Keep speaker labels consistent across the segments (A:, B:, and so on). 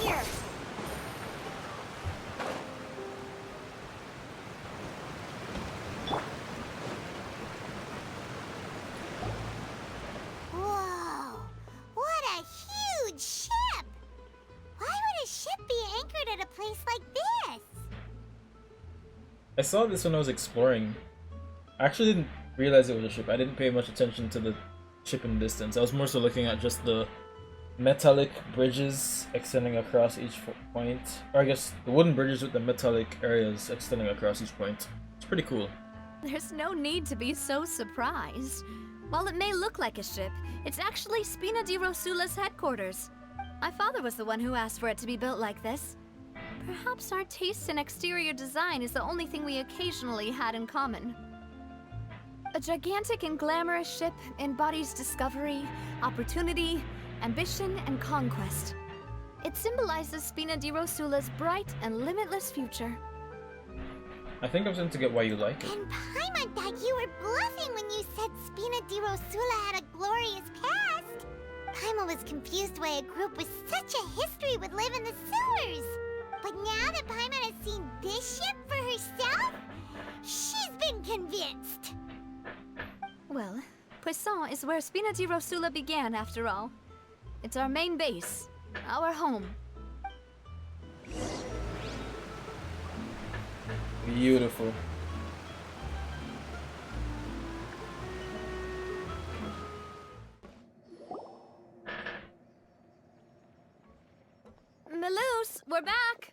A: here! Whoa! What a huge ship! Why would a ship be anchored at a place like this?
B: I saw this when I was exploring. I actually didn't realize it was a ship. I didn't pay much attention to the ship in the distance. I was more so looking at just the metallic bridges extending across each point. Or I guess the wooden bridges with the metallic areas extending across each point. It's pretty cool.
C: There's no need to be so surprised. While it may look like a ship, it's actually Spina di Rosula's headquarters. My father was the one who asked for it to be built like this. Perhaps our taste in exterior design is the only thing we occasionally had in common. A gigantic and glamorous ship embodies discovery, opportunity, ambition, and conquest. It symbolizes Spina di Rosula's bright and limitless future.
B: I think I'm starting to get why you like it.
A: And Paimon thought you were bluffing when you said Spina di Rosula had a glorious past. Paimon was confused why a group with such a history would live in the sewers. But now that Paimon has seen this ship for herself, she's been convinced.
C: Well, Poisson is where Spina di Rosula began, after all. It's our main base, our home.
B: Beautiful.
C: Melus, we're back!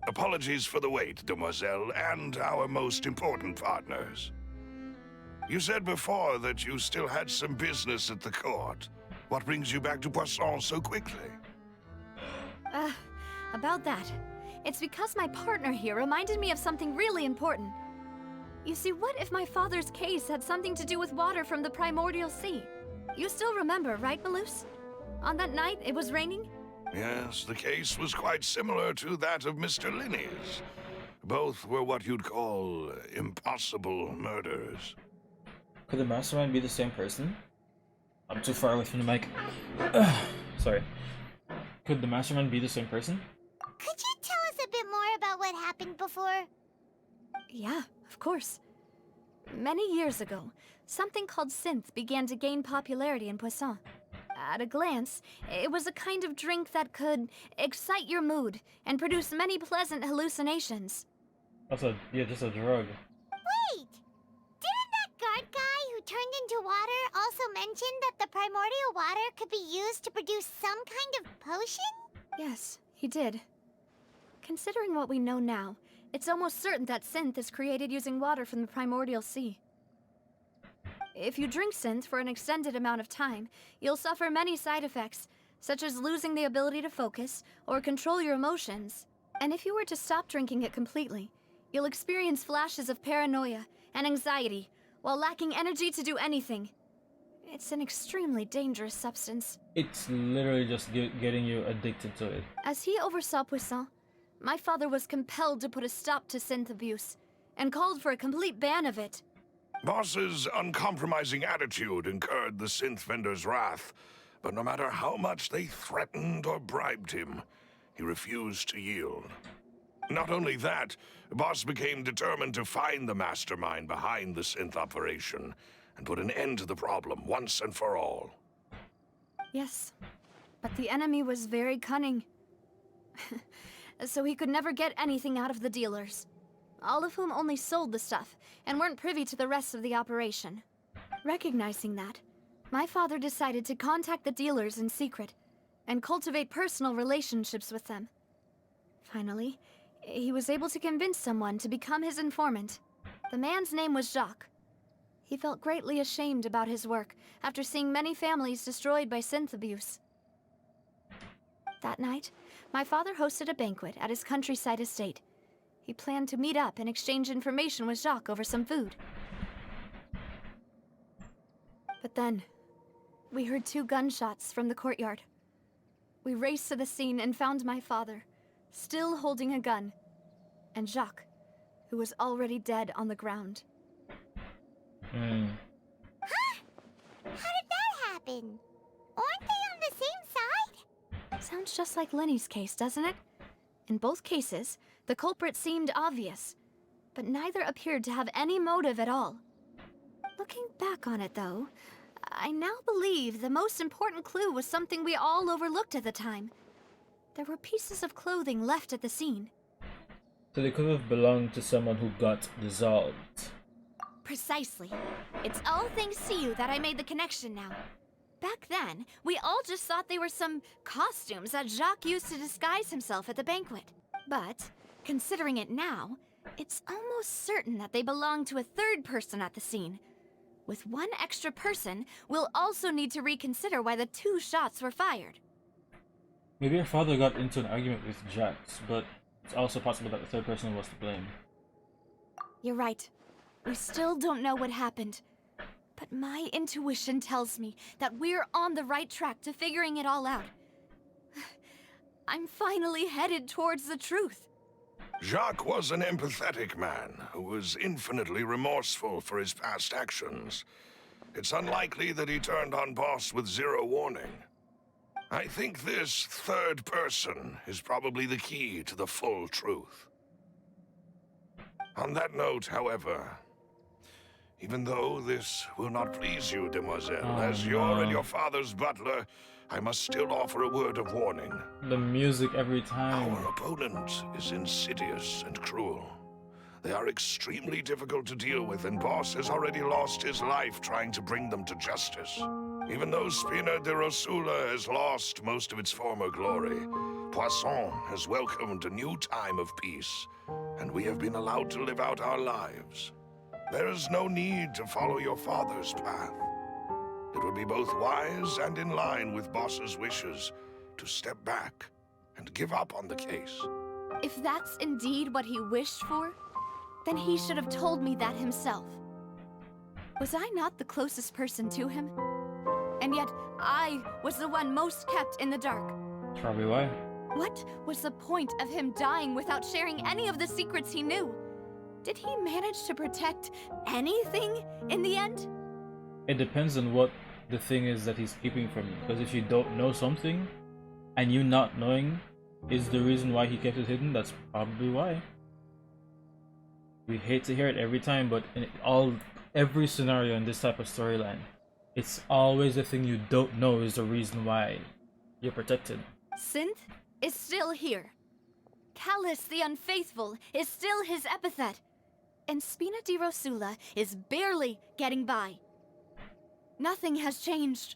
D: Apologies for the wait, demoiselle, and our most important partners. You said before that you still had some business at the court. What brings you back to Poisson so quickly?
C: About that. It's because my partner here reminded me of something really important. You see, what if my father's case had something to do with water from the primordial sea? You still remember, right, Melus? On that night, it was raining?
D: Yes, the case was quite similar to that of Mr. Linney's. Both were what you'd call impossible murders.
B: Could the mastermind be the same person? I'm too far away from the mic. Sorry. Could the mastermind be the same person?
A: Could you tell us a bit more about what happened before?
C: Yeah, of course. Many years ago, something called sinthe began to gain popularity in Poisson. At a glance, it was a kind of drink that could excite your mood and produce many pleasant hallucinations.
B: Just a drug.
A: Wait! Didn't that guard guy who turned into water also mention that the primordial water could be used to produce some kind of potion?
C: Yes, he did. Considering what we know now, it's almost certain that sinthe is created using water from the primordial sea. If you drink sinthe for an extended amount of time, you'll suffer many side effects, such as losing the ability to focus or control your emotions. And if you were to stop drinking it completely, you'll experience flashes of paranoia and anxiety while lacking energy to do anything. It's an extremely dangerous substance.
B: It's literally just getting you addicted to it.
C: As he oversaw Poisson, my father was compelled to put a stop to sinthe abuse and called for a complete ban of it.
D: Boss's uncompromising attitude incurred the synth vendor's wrath, but no matter how much they threatened or bribed him, he refused to yield. Not only that, Boss became determined to find the mastermind behind the synth operation and put an end to the problem once and for all.
C: Yes, but the enemy was very cunning. So he could never get anything out of the dealers, all of whom only sold the stuff and weren't privy to the rest of the operation. Recognizing that, my father decided to contact the dealers in secret and cultivate personal relationships with them. Finally, he was able to convince someone to become his informant. The man's name was Jacques. He felt greatly ashamed about his work after seeing many families destroyed by synth abuse. That night, my father hosted a banquet at his countryside estate. He planned to meet up and exchange information with Jacques over some food. But then, we heard 2 gunshots from the courtyard. We raced to the scene and found my father, still holding a gun, and Jacques, who was already dead on the ground.
A: Huh? How did that happen? Aren't they on the same side?
C: Sounds just like Lenny's case, doesn't it? In both cases, the culprit seemed obvious, but neither appeared to have any motive at all. Looking back on it, though, I now believe the most important clue was something we all overlooked at the time. There were pieces of clothing left at the scene.
B: So they could have belonged to someone who got dissolved.
C: Precisely. It's all thanks to you that I made the connection now. Back then, we all just thought they were some costumes that Jacques used to disguise himself at the banquet. But, considering it now, it's almost certain that they belong to a third person at the scene. With one extra person, we'll also need to reconsider why the 2 shots were fired.
B: Maybe her father got into an argument with Jax, but it's also possible that the third person was to blame.
C: You're right. We still don't know what happened. But my intuition tells me that we're on the right track to figuring it all out. I'm finally headed towards the truth.
D: Jacques was an empathetic man who was infinitely remorseful for his past actions. It's unlikely that he turned on Boss with 0 warning. I think this third person is probably the key to the full truth. On that note, however, even though this will not please you, demoiselle, as you're and your father's butler, I must still offer a word of warning.
B: The music every time.
D: Our opponent is insidious and cruel. They are extremely difficult to deal with, and Boss has already lost his life trying to bring them to justice. Even though Spina de Rosula has lost most of its former glory, Poisson has welcomed a new time of peace, and we have been allowed to live out our lives. There is no need to follow your father's path. It would be both wise and in line with Boss's wishes to step back and give up on the case.
C: If that's indeed what he wished for, then he should have told me that himself. Was I not the closest person to him? And yet, I was the one most kept in the dark.
B: Probably why.
C: What was the point of him dying without sharing any of the secrets he knew? Did he manage to protect anything in the end?
B: It depends on what the thing is that he's keeping from you. Because if you don't know something, and you not knowing is the reason why he kept it hidden, that's probably why. We hate to hear it every time, but in every scenario in this type of storyline, it's always the thing you don't know is the reason why you're protected.
C: Sinthe is still here. Callus the Unfaithful is still his epithet. And Spina di Rosula is barely getting by. Nothing has changed.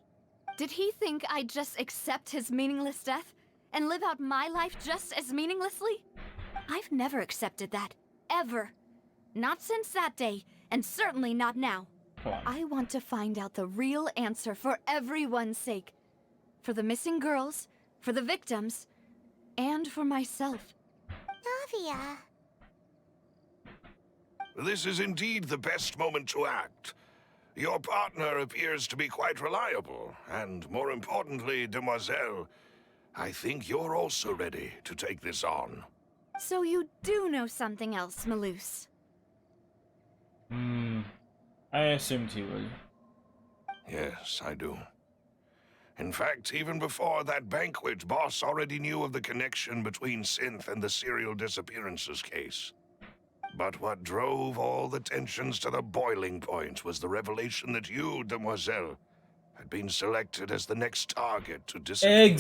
C: Did he think I'd just accept his meaningless death and live out my life just as meaninglessly? I've never accepted that. Ever. Not since that day, and certainly not now. I want to find out the real answer for everyone's sake. For the missing girls, for the victims, and for myself.
A: Navia.
D: This is indeed the best moment to act. Your partner appears to be quite reliable, and more importantly, demoiselle, I think you're also ready to take this on.
C: So you do know something else, Melus?
B: I assumed he would.
D: Yes, I do. In fact, even before that banquet, Boss already knew of the connection between Sinthe and the serial disappearances case. But what drove all the tensions to the boiling point was the revelation that you, demoiselle, had been selected as the next target to disappear.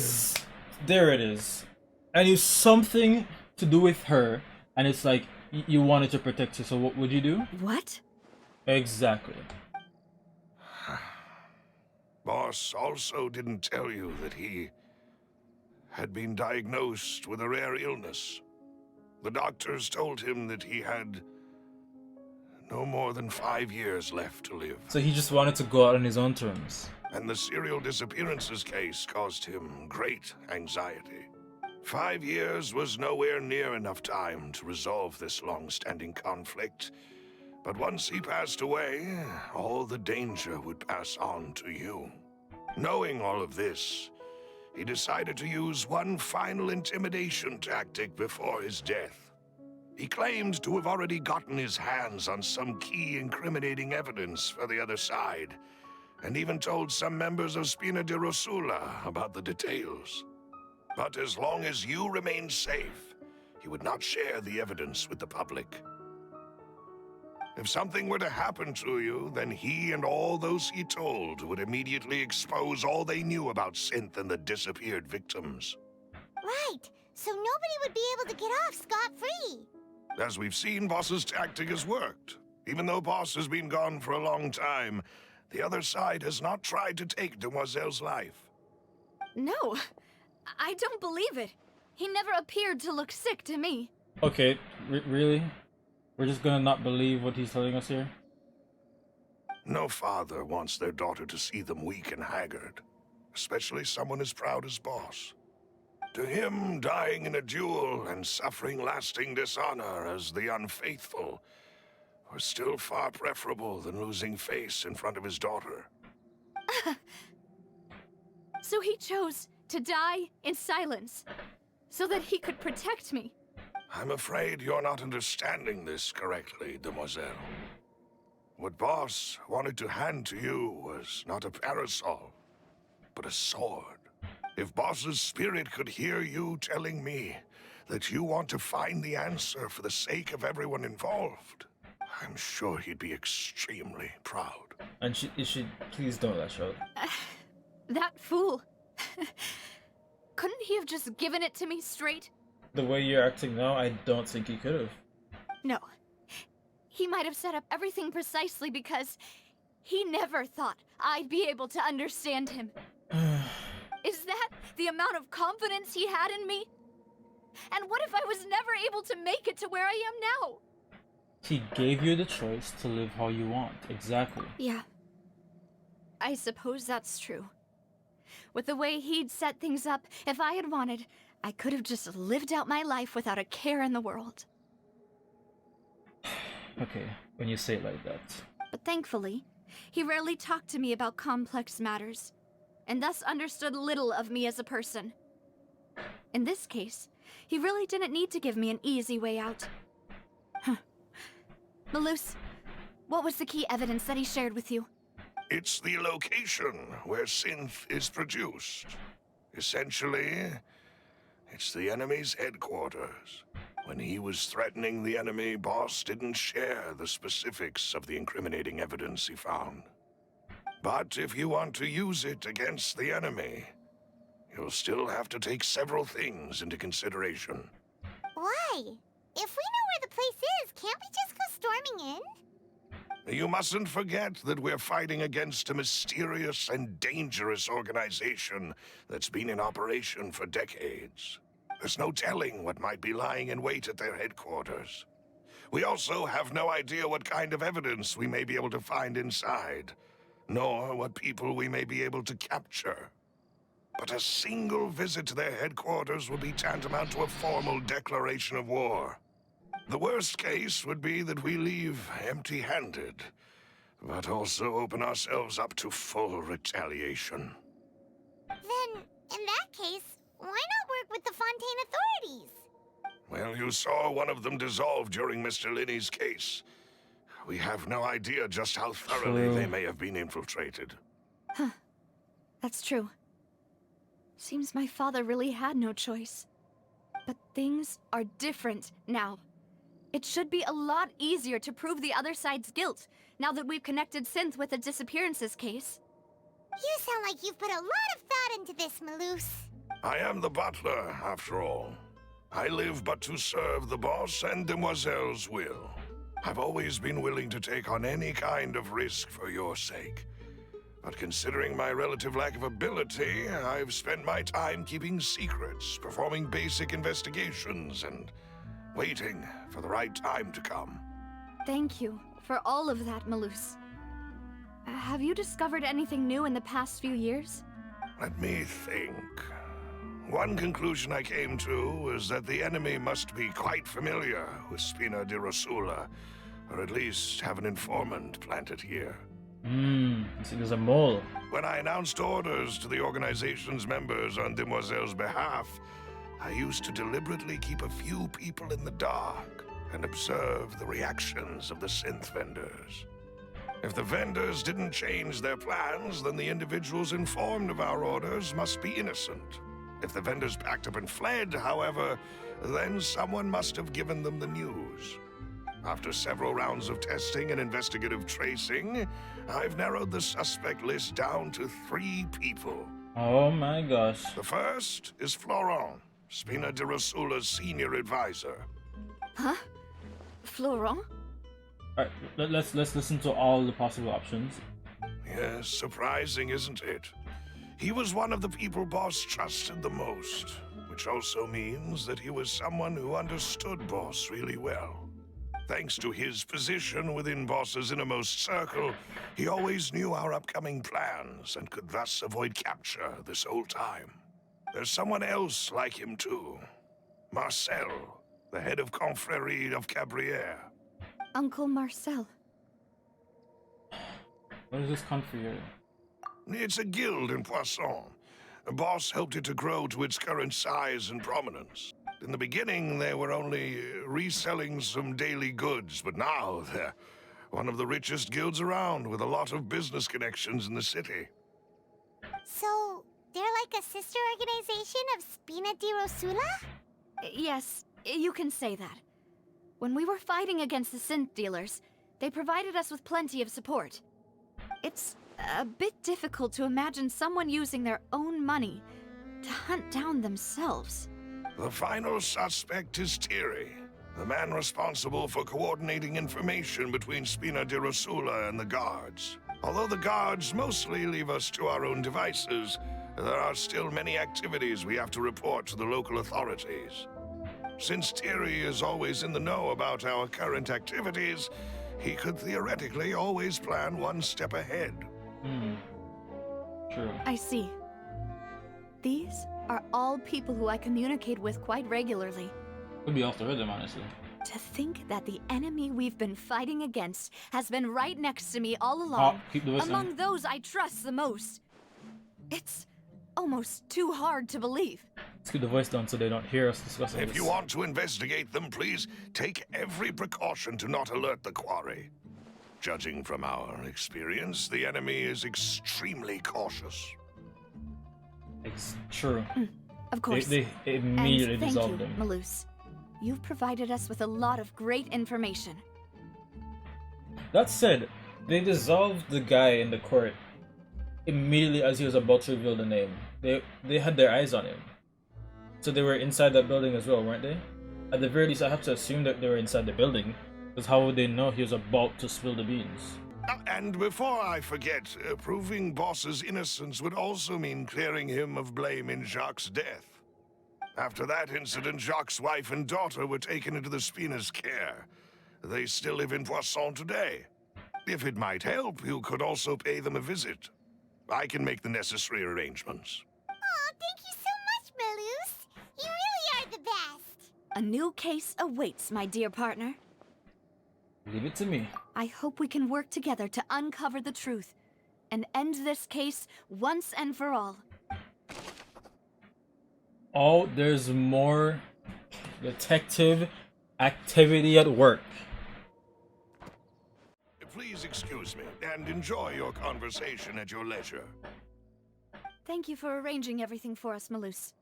B: There it is. I knew something to do with her, and it's like, you wanted to protect her, so what would you do?
C: What?
B: Exactly.
D: Boss also didn't tell you that he had been diagnosed with a rare illness. The doctors told him that he had no more than 5 years left to live.
B: So he just wanted to go out on his own terms.
D: And the serial disappearances case caused him great anxiety. 5 years was nowhere near enough time to resolve this long-standing conflict. But once he passed away, all the danger would pass on to you. Knowing all of this, he decided to use one final intimidation tactic before his death. He claimed to have already gotten his hands on some key incriminating evidence for the other side, and even told some members of Spina de Rosula about the details. But as long as you remain safe, he would not share the evidence with the public. If something were to happen to you, then he and all those he told would immediately expose all they knew about Synth and the disappeared victims.
A: Right, so nobody would be able to get off scot-free.
D: As we've seen, Boss's tactic has worked. Even though Boss has been gone for a long time, the other side has not tried to take Demoiselle's life.
C: No, I don't believe it. He never appeared to look sick to me.
B: Okay, really? We're just gonna not believe what he's telling us here?
D: No father wants their daughter to see them weak and haggard, especially someone as proud as Boss. To him, dying in a duel and suffering lasting dishonor as the unfaithful was still far preferable than losing face in front of his daughter.
C: So he chose to die in silence, so that he could protect me.
D: I'm afraid you're not understanding this correctly, Demoiselle. What Boss wanted to hand to you was not a parasol, but a sword. If Boss's spirit could hear you telling me that you want to find the answer for the sake of everyone involved, I'm sure he'd be extremely proud.
B: And please don't lash out.
C: That fool. Couldn't he have just given it to me straight?
B: The way you're acting now, I don't think he could have.
C: No. He might have set up everything precisely because he never thought I'd be able to understand him. Is that the amount of confidence he had in me? And what if I was never able to make it to where I am now?
B: He gave you the choice to live how you want. Exactly.
C: Yeah. I suppose that's true. With the way he'd set things up, if I had wanted, I could have just lived out my life without a care in the world.
B: Okay, when you say it like that.
C: But thankfully, he rarely talked to me about complex matters, and thus understood little of me as a person. In this case, he really didn't need to give me an easy way out. Melus, what was the key evidence that he shared with you?
D: It's the location where Synth is produced. Essentially, it's the enemy's headquarters. When he was threatening the enemy, Boss didn't share the specifics of the incriminating evidence he found. But if you want to use it against the enemy, you'll still have to take several things into consideration.
A: Why? If we know where the place is, can't we just go storming in?
D: You mustn't forget that we're fighting against a mysterious and dangerous organization that's been in operation for decades. There's no telling what might be lying in wait at their headquarters. We also have no idea what kind of evidence we may be able to find inside, nor what people we may be able to capture. But a single visit to their headquarters will be tantamount to a formal declaration of war. The worst case would be that we leave empty-handed, but also open ourselves up to full retaliation.
A: Then, in that case, why not work with the Fontaine authorities?
D: Well, you saw one of them dissolve during Mr. Linney's case. We have no idea just how thoroughly they may have been infiltrated.
C: Huh. That's true. Seems my father really had no choice. But things are different now. It should be a lot easier to prove the other side's guilt, now that we've connected Synth with the disappearances case.
A: You sound like you've put a lot of thought into this, Melus.
D: I am the butler, after all. I live but to serve the boss and Demoiselle's will. I've always been willing to take on any kind of risk for your sake. But considering my relative lack of ability, I've spent my time keeping secrets, performing basic investigations, and waiting for the right time to come.
C: Thank you for all of that, Melus. Have you discovered anything new in the past few years?
D: Let me think. One conclusion I came to was that the enemy must be quite familiar with Spina di Rosula, or at least have an informant planted here.
B: So there's a mole.
D: When I announced orders to the organization's members on Demoiselle's behalf, I used to deliberately keep a few people in the dark and observe the reactions of the synth vendors. If the vendors didn't change their plans, then the individuals informed of our orders must be innocent. If the vendors packed up and fled, however, then someone must have given them the news. After several rounds of testing and investigative tracing, I've narrowed the suspect list down to 3 people.
B: Oh my gosh.
D: The first is Florent, Spina de Rosula's senior advisor.
C: Huh? Florent?
B: Alright, let's listen to all the possible options.
D: Yes, surprising, isn't it? He was one of the people Boss trusted the most, which also means that he was someone who understood Boss really well. Thanks to his position within Boss's innermost circle, he always knew our upcoming plans and could thus avoid capture this whole time. There's someone else like him too. Marcel, the head of Confrérie of Cabrières.
C: Uncle Marcel.
B: What is this country here?
D: It's a guild in Poisson. Boss helped it to grow to its current size and prominence. In the beginning, they were only reselling some daily goods, but now they're one of the richest guilds around with a lot of business connections in the city.
A: So, they're like a sister organization of Spina di Rosula?
C: Yes, you can say that. When we were fighting against the synth dealers, they provided us with plenty of support. It's a bit difficult to imagine someone using their own money to hunt down themselves.
D: The final suspect is Thierry, the man responsible for coordinating information between Spina di Rosula and the guards. Although the guards mostly leave us to our own devices, there are still many activities we have to report to the local authorities. Since Thierry is always in the know about our current activities, he could theoretically always plan one step ahead.
B: True.
C: I see. These are all people who I communicate with quite regularly.
B: Could be off the rhythm, honestly.
C: To think that the enemy we've been fighting against has been right next to me all along,
B: keep the voice
C: among
B: down.
C: those I trust the most. It's almost too hard to believe.
B: Let's keep the voice down so they don't hear us discussing
D: If
B: this.
D: you want to investigate them, please take every precaution to not alert the quarry. Judging from our experience, the enemy is extremely cautious.
B: It's true.
C: Of course.
B: They immediately
C: and thank
B: dissolved
C: you,
B: him.
C: Melus. You've provided us with a lot of great information.
B: That said, they dissolved the guy in the court immediately as he was about to reveal the name. They had their eyes on him. So they were inside that building as well, weren't they? At the very least, I have to assume that they were inside the building, because how would they know he was about to spill the beans?
D: And before I forget, proving Boss's innocence would also mean clearing him of blame in Jacques' death. After that incident, Jacques' wife and daughter were taken into the Spina's care. They still live in Poisson today. If it might help, you could also pay them a visit. I can make the necessary arrangements.
A: Oh, thank you so much, Melus. You really are the best.
C: A new case awaits, my dear partner.
B: Leave it to me.
C: I hope we can work together to uncover the truth and end this case once and for all.
B: Oh, there's more detective activity at work.
D: Please excuse me, and enjoy your conversation at your leisure.
C: Thank you for arranging everything for us, Melus.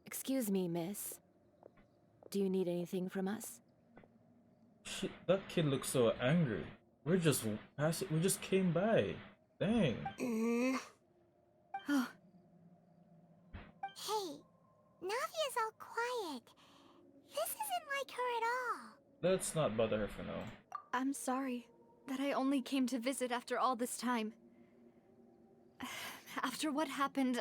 E: Excuse me, miss. Do you need anything from us?
B: Shit, that kid looks so angry. We just came by. Dang.
C: Oh,
A: Hey, Navia's all quiet. This isn't like her at all.
B: Let's not bother her for now.
C: I'm sorry that I only came to visit after all this time. After what happened,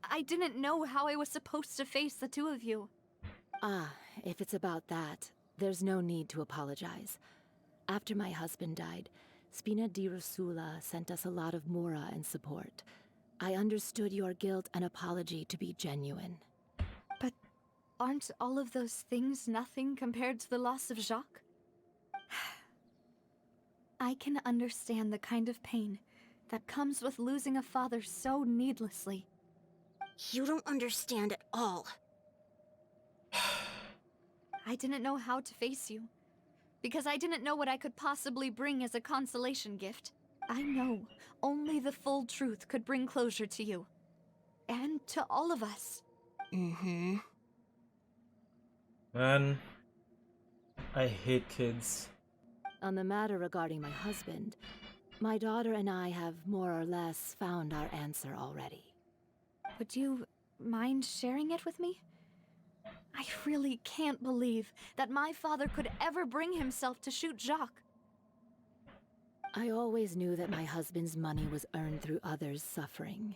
C: I didn't know how I was supposed to face the two of you.
E: Ah, if it's about that, there's no need to apologize. After my husband died, Spina di Rosula sent us a lot of mora and support. I understood your guilt and apology to be genuine.
C: But aren't all of those things nothing compared to the loss of Jacques? I can understand the kind of pain that comes with losing a father so needlessly.
F: You don't understand at all.
C: I didn't know how to face you, because I didn't know what I could possibly bring as a consolation gift. I know only the full truth could bring closure to you. And to all of us.
F: Mm-hmm.
B: Man, I hate kids.
E: On the matter regarding my husband, my daughter and I have more or less found our answer already.
C: Would you mind sharing it with me? I really can't believe that my father could ever bring himself to shoot Jacques.
E: I always knew that my husband's money was earned through others' suffering.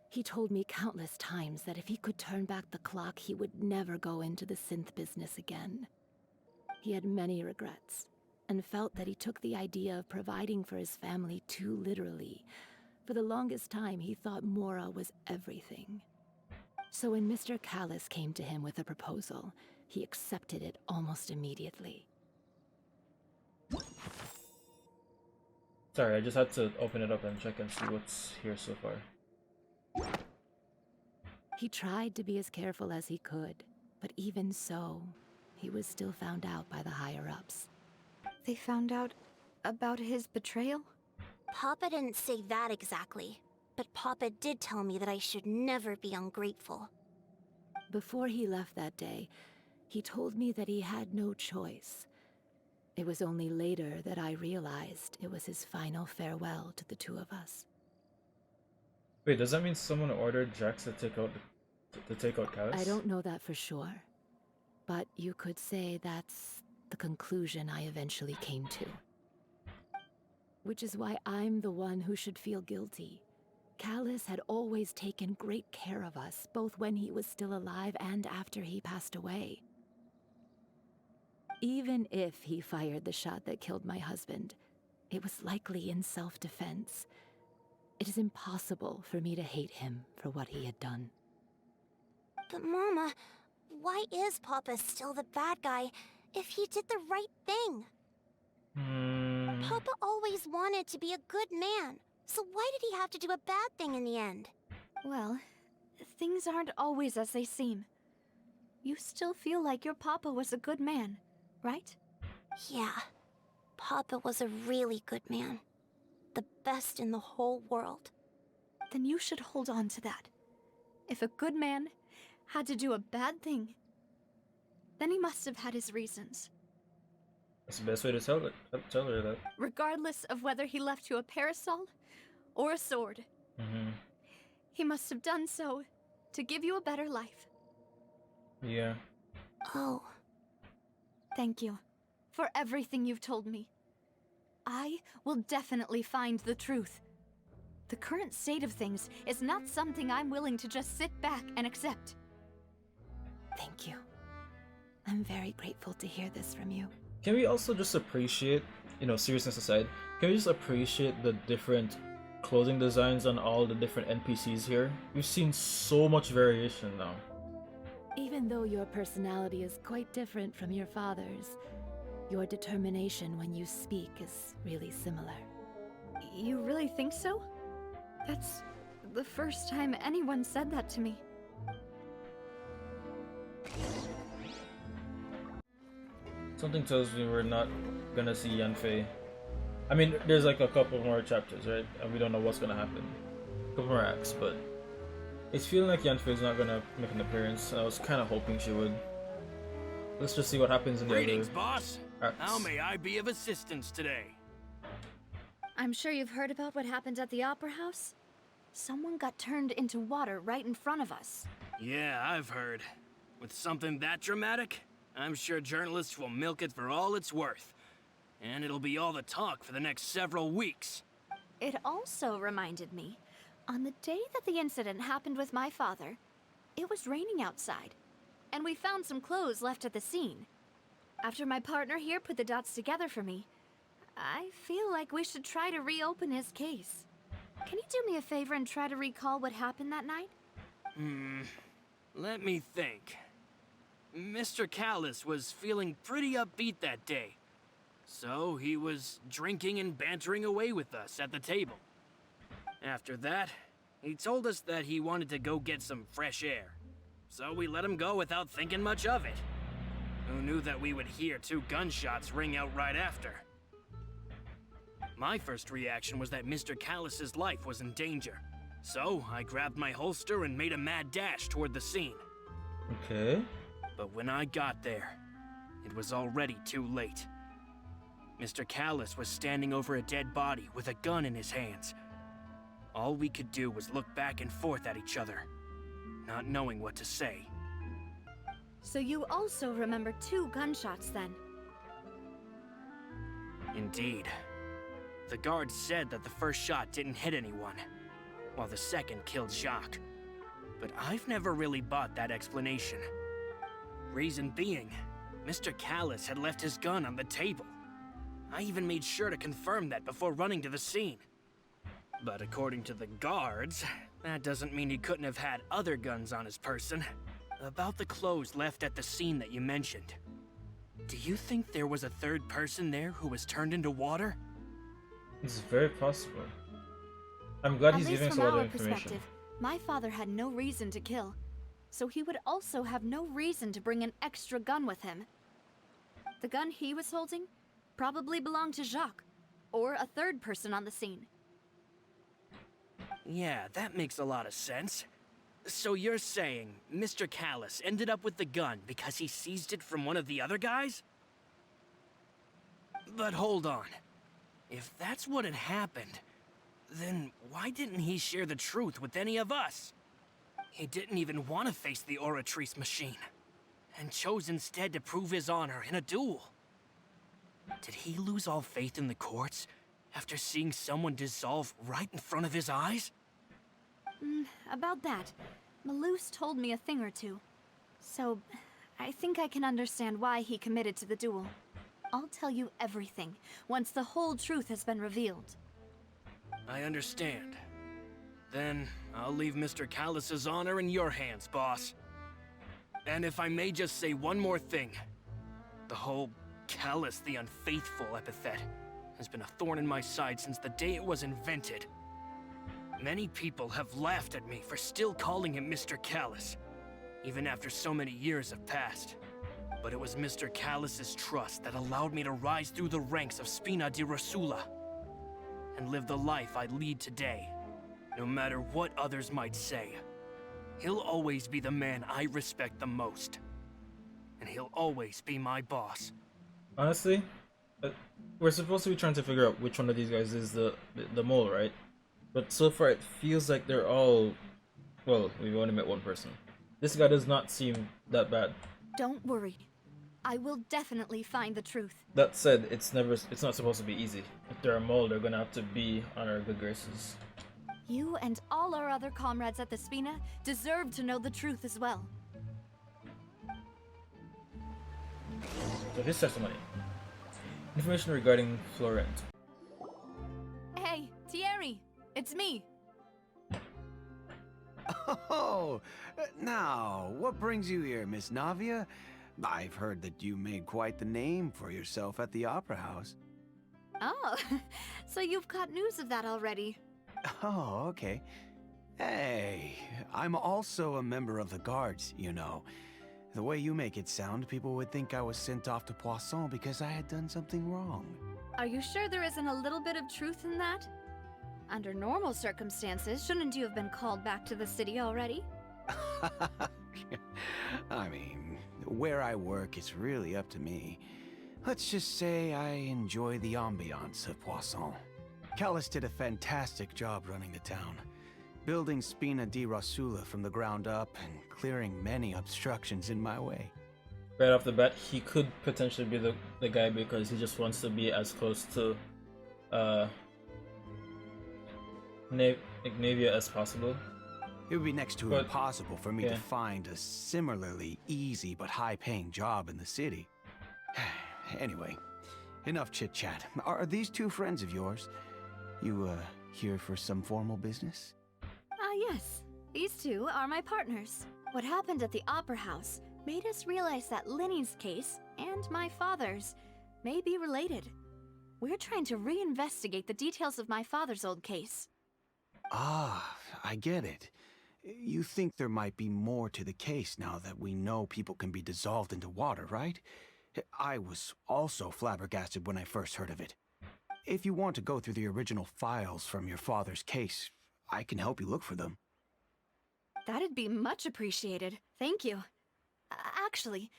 E: He told me countless times that if he could turn back the clock, he would never go into the synth business again. He had many regrets, and felt that he took the idea of providing for his family too literally. For the longest time, he thought Mora was everything. So when Mr. Callis came to him with a proposal, he accepted it almost immediately.
B: Sorry, I just had to open it up and check and see what's here so far.
E: He tried to be as careful as he could, but even so, he was still found out by the higher-ups.
C: They found out about his betrayal?
F: Papa didn't say that exactly, but Papa did tell me that I should never be ungrateful.
E: Before he left that day, he told me that he had no choice. It was only later that I realized it was his final farewell to the two of us.
B: Wait, does that mean someone ordered Jax to take out Callis?
E: I don't know that for sure, but you could say that's the conclusion I eventually came to. Which is why I'm the one who should feel guilty. Callis had always taken great care of us, both when he was still alive and after he passed away. Even if he fired the shot that killed my husband, it was likely in self-defense. It is impossible for me to hate him for what he had done.
F: But Mama, why is Papa still the bad guy if he did the right thing? Papa always wanted to be a good man, so why did he have to do a bad thing in the end?
C: Well, things aren't always as they seem. You still feel like your papa was a good man, right?
F: Yeah, Papa was a really good man. The best in the whole world.
C: Then you should hold on to that. If a good man had to do a bad thing, then he must have had his reasons.
B: That's the best way to tell her that.
C: Regardless of whether he left you a parasol or a sword. He must have done so to give you a better life.
B: Yeah.
F: Oh.
C: Thank you for everything you've told me. I will definitely find the truth. The current state of things is not something I'm willing to just sit back and accept.
E: Thank you. I'm very grateful to hear this from you.
B: Can we also just appreciate, seriousness aside, can we just appreciate the different clothing designs on all the different NPCs here? We've seen so much variation now.
E: Even though your personality is quite different from your father's, your determination when you speak is really similar.
C: You really think so? That's the first time anyone said that to me.
B: Something tells me we're not gonna see Yanfei. I mean, there's like a couple more chapters, right? And we don't know what's gonna happen. A couple more acts, but it's feeling like Yanfei's not gonna make an appearance. I was kind of hoping she would. Let's just see what happens in the
G: Greetings,
B: other
G: boss.
B: acts.
G: How may I be of assistance today?
C: I'm sure you've heard about what happened at the Opera House. Someone got turned into water right in front of us.
G: Yeah, I've heard. With something that dramatic, I'm sure journalists will milk it for all it's worth. And it'll be all the talk for the next several weeks.
C: It also reminded me, on the day that the incident happened with my father, it was raining outside, and we found some clothes left at the scene. After my partner here put the dots together for me, I feel like we should try to reopen his case. Can you do me a favor and try to recall what happened that night?
G: Let me think. Mr. Callis was feeling pretty upbeat that day. So he was drinking and bantering away with us at the table. After that, he told us that he wanted to go get some fresh air. So we let him go without thinking much of it. Who knew that we would hear 2 gunshots ring out right after? My first reaction was that Mr. Callis's life was in danger. So I grabbed my holster and made a mad dash toward the scene.
B: Okay.
G: But when I got there, it was already too late. Mr. Callus was standing over a dead body with a gun in his hands. All we could do was look back and forth at each other, not knowing what to say.
C: So you also remember 2 gunshots then?
G: Indeed. The guard said that the first shot didn't hit anyone, while the second killed Jacques. But I've never really bought that explanation. Reason being, Mr. Callus had left his gun on the table. I even made sure to confirm that before running to the scene. But according to the guards, that doesn't mean he couldn't have had other guns on his person. About the clothes left at the scene that you mentioned. Do you think there was a third person there who was turned into water?
B: It's very possible. I'm glad he's
C: At least
B: giving us
C: from
B: a lot
C: our
B: of information.
C: perspective, my father had no reason to kill. So he would also have no reason to bring an extra gun with him. The gun he was holding probably belonged to Jacques, or a third person on the scene.
G: Yeah, that makes a lot of sense. So you're saying Mr. Callus ended up with the gun because he seized it from one of the other guys? But hold on. If that's what had happened, then why didn't he share the truth with any of us? He didn't even want to face the Oratrice machine, and chose instead to prove his honor in a duel. Did he lose all faith in the courts after seeing someone dissolve right in front of his eyes?
C: About that, Melus told me a thing or two. So, I think I can understand why he committed to the duel. I'll tell you everything, once the whole truth has been revealed.
G: I understand. Then, I'll leave Mr. Callus's honor in your hands, boss. And if I may just say one more thing. The whole Callus the Unfaithful epithet has been a thorn in my side since the day it was invented. Many people have laughed at me for still calling him Mr. Callus, even after so many years have passed. But it was Mr. Callus's trust that allowed me to rise through the ranks of Spina di Rosula and live the life I lead today. No matter what others might say, he'll always be the man I respect the most. And he'll always be my boss.
B: Honestly, we're supposed to be trying to figure out which one of these guys is the mole, right? But so far it feels like they're all... Well, we've only met one person. This guy does not seem that bad.
C: Don't worry. I will definitely find the truth.
B: That said, it's not supposed to be easy. If they're a mole, they're gonna have to be on our good graces.
C: You and all our other comrades at the Spina deserve to know the truth as well.
B: So his testimony. Information regarding Florent.
C: Hey, Thierry! It's me!
H: Oh, now, what brings you here, Miss Navia? I've heard that you made quite the name for yourself at the Opera House.
C: Oh, so you've got news of that already.
H: Oh, okay. Hey, I'm also a member of the guards, you know. The way you make it sound, people would think I was sent off to Poisson because I had done something wrong.
C: Are you sure there isn't a little bit of truth in that? Under normal circumstances, shouldn't you have been called back to the city already?
H: I mean, where I work is really up to me. Let's just say I enjoy the ambiance of Poisson. Callus did a fantastic job running the town, building Spina di Rosula from the ground up and clearing many obstructions in my way.
B: Right off the bat, he could potentially be the guy because he just wants to be as close to Ignavia as possible.
H: It would be next to
B: But,
H: impossible for me
B: yeah.
H: to find a similarly easy but high-paying job in the city. Anyway, enough chit-chat. Are these two friends of yours? You, here for some formal business?
C: Yes. These two are my partners. What happened at the Opera House made us realize that Linny's case and my father's may be related. We're trying to reinvestigate the details of my father's old case.
H: Ah, I get it. You think there might be more to the case now that we know people can be dissolved into water, right? I was also flabbergasted when I first heard of it. If you want to go through the original files from your father's case, I can help you look for them.
C: That'd be much appreciated. Thank you. Actually,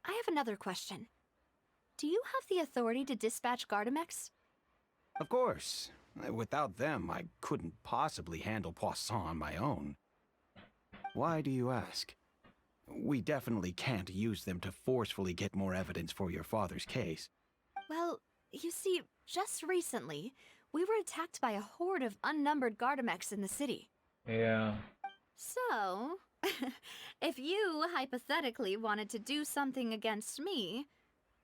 C: I have another question. Do you have the authority to dispatch Gardamex?
H: Of course. Without them, I couldn't possibly handle Poisson on my own. Why do you ask? We definitely can't use them to forcefully get more evidence for your father's case.
C: Well, you see, just recently, we were attacked by a horde of unnumbered Gardamex in the city.
B: Yeah.
C: So, if you hypothetically wanted to do something against me,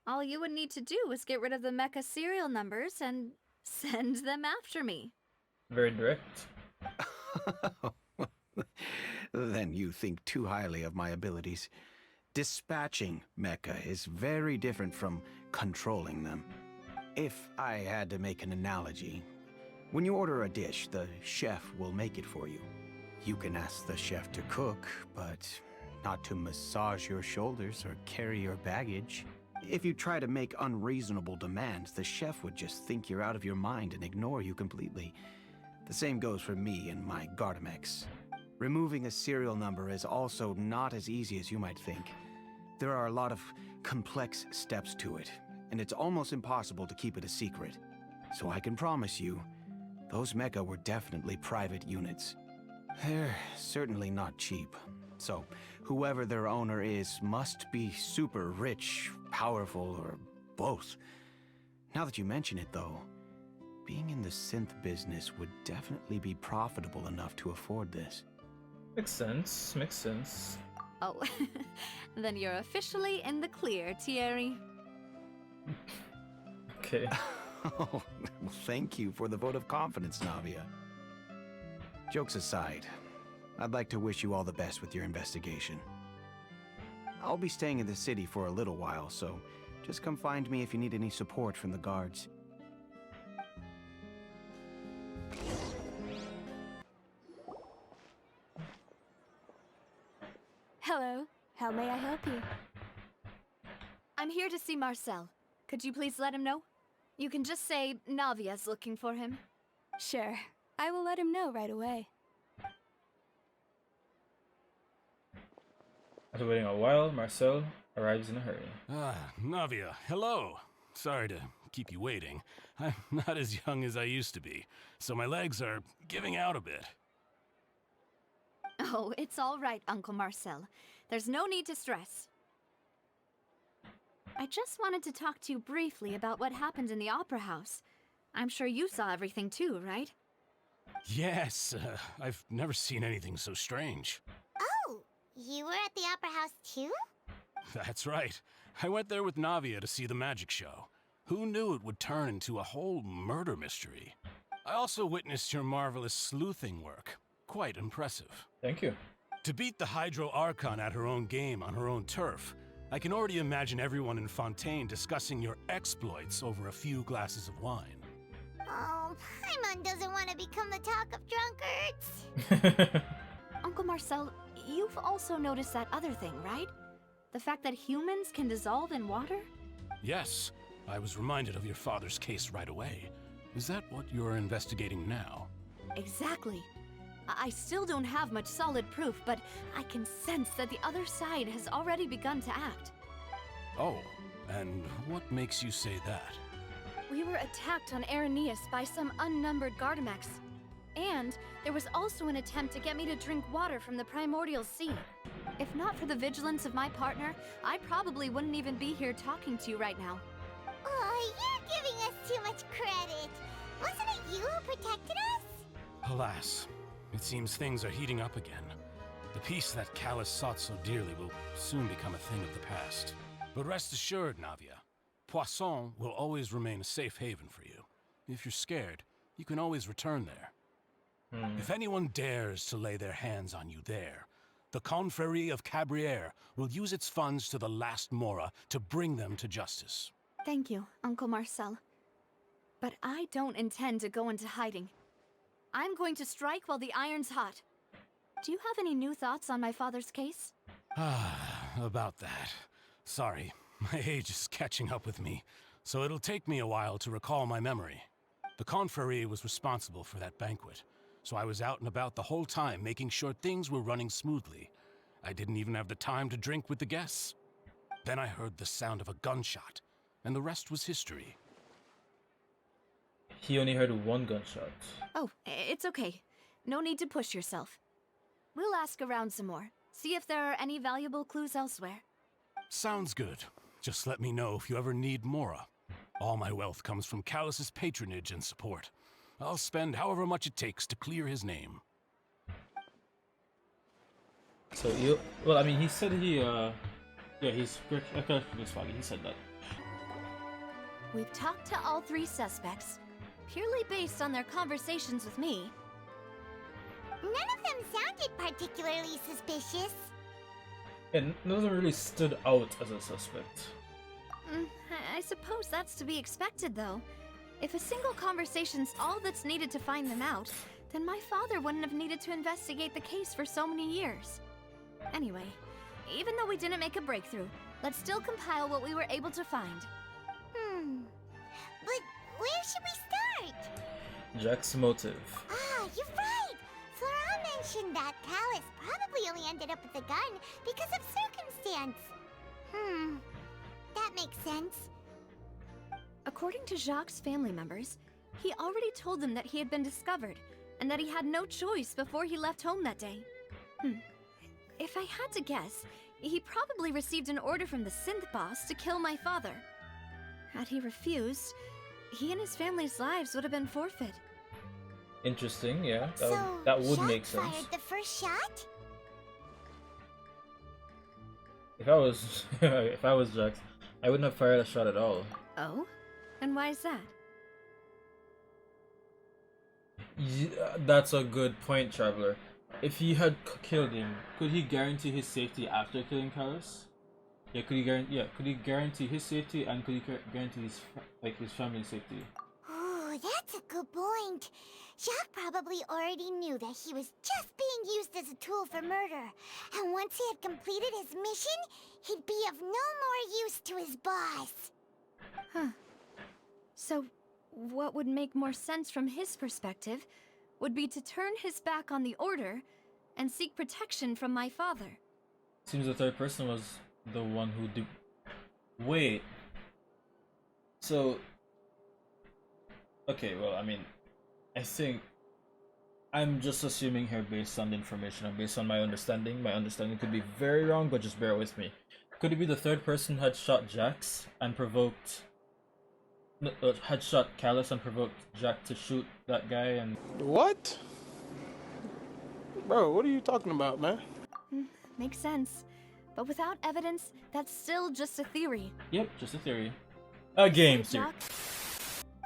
C: all you would need to do is get rid of the mecha serial numbers and send them after me.
B: Very direct.
H: Then you think too highly of my abilities. Dispatching mecha is very different from controlling them. If I had to make an analogy, when you order a dish, the chef will make it for you. You can ask the chef to cook, but not to massage your shoulders or carry your baggage. If you try to make unreasonable demands, the chef would just think you're out of your mind and ignore you completely. The same goes for me and my Gardamex. Removing a serial number is also not as easy as you might think. There are a lot of complex steps to it, and it's almost impossible to keep it a secret. So I can promise you, those mecha were definitely private units. They're certainly not cheap. So whoever their owner is must be super rich, powerful, or both. Now that you mention it though, being in the synth business would definitely be profitable enough to afford this.
B: Makes sense. Makes sense.
C: Oh, then you're officially in the clear, Thierry.
B: Okay.
H: Oh, well, thank you for the vote of confidence, Navia. Jokes aside, I'd like to wish you all the best with your investigation. I'll be staying in the city for a little while, so just come find me if you need any support from the guards.
I: Hello, how may I help you?
C: I'm here to see Marcel. Could you please let him know? You can just say Navia's looking for him.
I: Sure, I will let him know right away.
B: After waiting a while, Marcel arrives in a hurry.
J: Navia, hello. Sorry to keep you waiting. I'm not as young as I used to be, so my legs are giving out a bit.
C: Oh, it's all right, Uncle Marcel. There's no need to stress. I just wanted to talk to you briefly about what happened in the Opera House. I'm sure you saw everything too, right?
J: Yes, I've never seen anything so strange.
A: Oh, you were at the Opera House too?
J: That's right. I went there with Navia to see the magic show. Who knew it would turn into a whole murder mystery? I also witnessed your marvelous sleuthing work. Quite impressive.
B: Thank you.
J: To beat the Hydro Archon at her own game on her own turf, I can already imagine everyone in Fontaine discussing your exploits over a few glasses of wine.
A: Oh, Paimon doesn't want to become the talk of drunkards.
C: Uncle Marcel, you've also noticed that other thing, right? The fact that humans can dissolve in water?
J: Yes, I was reminded of your father's case right away. Is that what you're investigating now?
C: Exactly. I still don't have much solid proof, but I can sense that the other side has already begun to act.
J: Oh, and what makes you say that?
C: We were attacked on Araneus by some unnumbered Gardamex. And there was also an attempt to get me to drink water from the primordial sea. If not for the vigilance of my partner, I probably wouldn't even be here talking to you right now.
A: Oh, you're giving us too much credit. Wasn't it you who protected us?
J: Alas, it seems things are heating up again. The peace that Callus sought so dearly will soon become a thing of the past. But rest assured, Navia, Poisson will always remain a safe haven for you. If you're scared, you can always return there. If anyone dares to lay their hands on you there, the Confrérie of Cabrières will use its funds to the last Mora to bring them to justice.
C: Thank you, Uncle Marcel. But I don't intend to go into hiding. I'm going to strike while the iron's hot. Do you have any new thoughts on my father's case?
J: About that. Sorry, my age is catching up with me, so it'll take me a while to recall my memory. The Confrérie was responsible for that banquet, so I was out and about the whole time making sure things were running smoothly. I didn't even have the time to drink with the guests. Then I heard the sound of a gunshot, and the rest was history.
B: He only heard one gunshot.
C: Oh, it's okay. No need to push yourself. We'll ask around some more. See if there are any valuable clues elsewhere.
J: Sounds good. Just let me know if you ever need Mora. All my wealth comes from Callus's patronage and support. I'll spend however much it takes to clear his name.
B: So you, well, I mean, he said yeah, he's foggy. He said that.
C: We've talked to all three suspects, purely based on their conversations with me.
A: None of them sounded particularly suspicious.
B: And none of them really stood out as a suspect.
C: I suppose that's to be expected, though. If a single conversation's all that's needed to find them out, then my father wouldn't have needed to investigate the case for so many years. Anyway, even though we didn't make a breakthrough, let's still compile what we were able to find.
A: But where should we start?
B: Jack's motive.
A: Ah, you're right! Flora mentioned that Callus probably only ended up with the gun because of circumstance. That makes sense.
C: According to Jacques' family members, he already told them that he had been discovered, and that he had no choice before he left home that day. If I had to guess, he probably received an order from the synth boss to kill my father. Had he refused, he and his family's lives would have been forfeit.
B: Interesting, yeah.
A: So
B: That would
A: Jacques
B: make sense.
A: fired the first shot?
B: If I was if I was Jax, I wouldn't have fired a shot at all.
C: Oh? And why is that?
B: Yeah, that's a good point, Traveler. If he had killed him, could he guarantee his safety after killing Callus? Yeah, could he guarantee his safety, and could he guarantee his family's safety?
A: Ooh, that's a good point. Jacques probably already knew that he was just being used as a tool for murder. And once he had completed his mission, he'd be of no more use to his boss.
C: Huh. So, what would make more sense from his perspective would be to turn his back on the Order and seek protection from my father.
B: Seems the third person was the one who did. Wait. So. Okay, well, I mean, I think I'm just assuming here based on the information and based on my understanding. My understanding could be very wrong, but just bear with me. Could it be the third person had shot Jax and provoked. Had shot Callus and provoked Jack to shoot that guy and.
K: What? Bro, what are you talking about, man?
C: Makes sense. But without evidence, that's still just a theory.
B: Yep, just a theory. A game theory.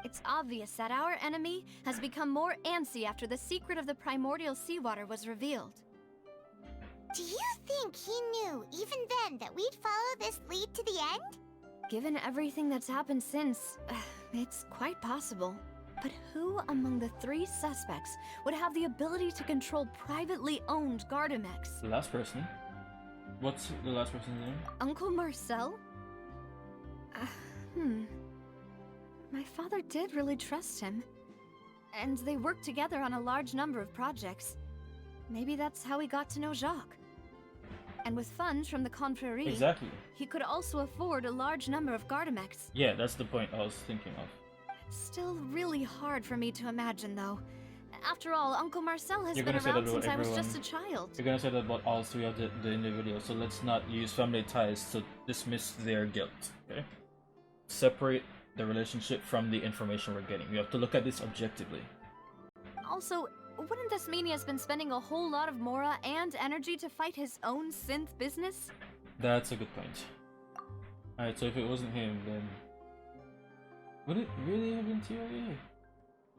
C: It's obvious that our enemy has become more antsy after the secret of the primordial seawater was revealed.
A: Do you think he knew, even then, that we'd follow this lead to the end?
C: Given everything that's happened since, it's quite possible. But who among the three suspects would have the ability to control privately owned Gardamex?
B: The last person. What's the last person's name?
C: Uncle Marcel? My father did really trust him. And they worked together on a large number of projects. Maybe that's how he got to know Jacques. And with funds from the Confrérie,
B: Exactly.
C: he could also afford a large number of Gardamex.
B: Yeah, that's the point I was thinking of.
C: Still really hard for me to imagine, though. After all, Uncle Marcel has
B: You're
C: been
B: gonna say
C: around
B: that
C: since
B: about
C: I was
B: everyone.
C: just a child.
B: You're gonna say that about all three of the individuals, so let's not use family ties to dismiss their guilt, okay? Separate the relationship from the information we're getting. We have to look at this objectively.
C: Also, wouldn't this mean he has been spending a whole lot of Mora and energy to fight his own synth business?
B: That's a good point. Alright, so if it wasn't him, then... Would it really have been TRA?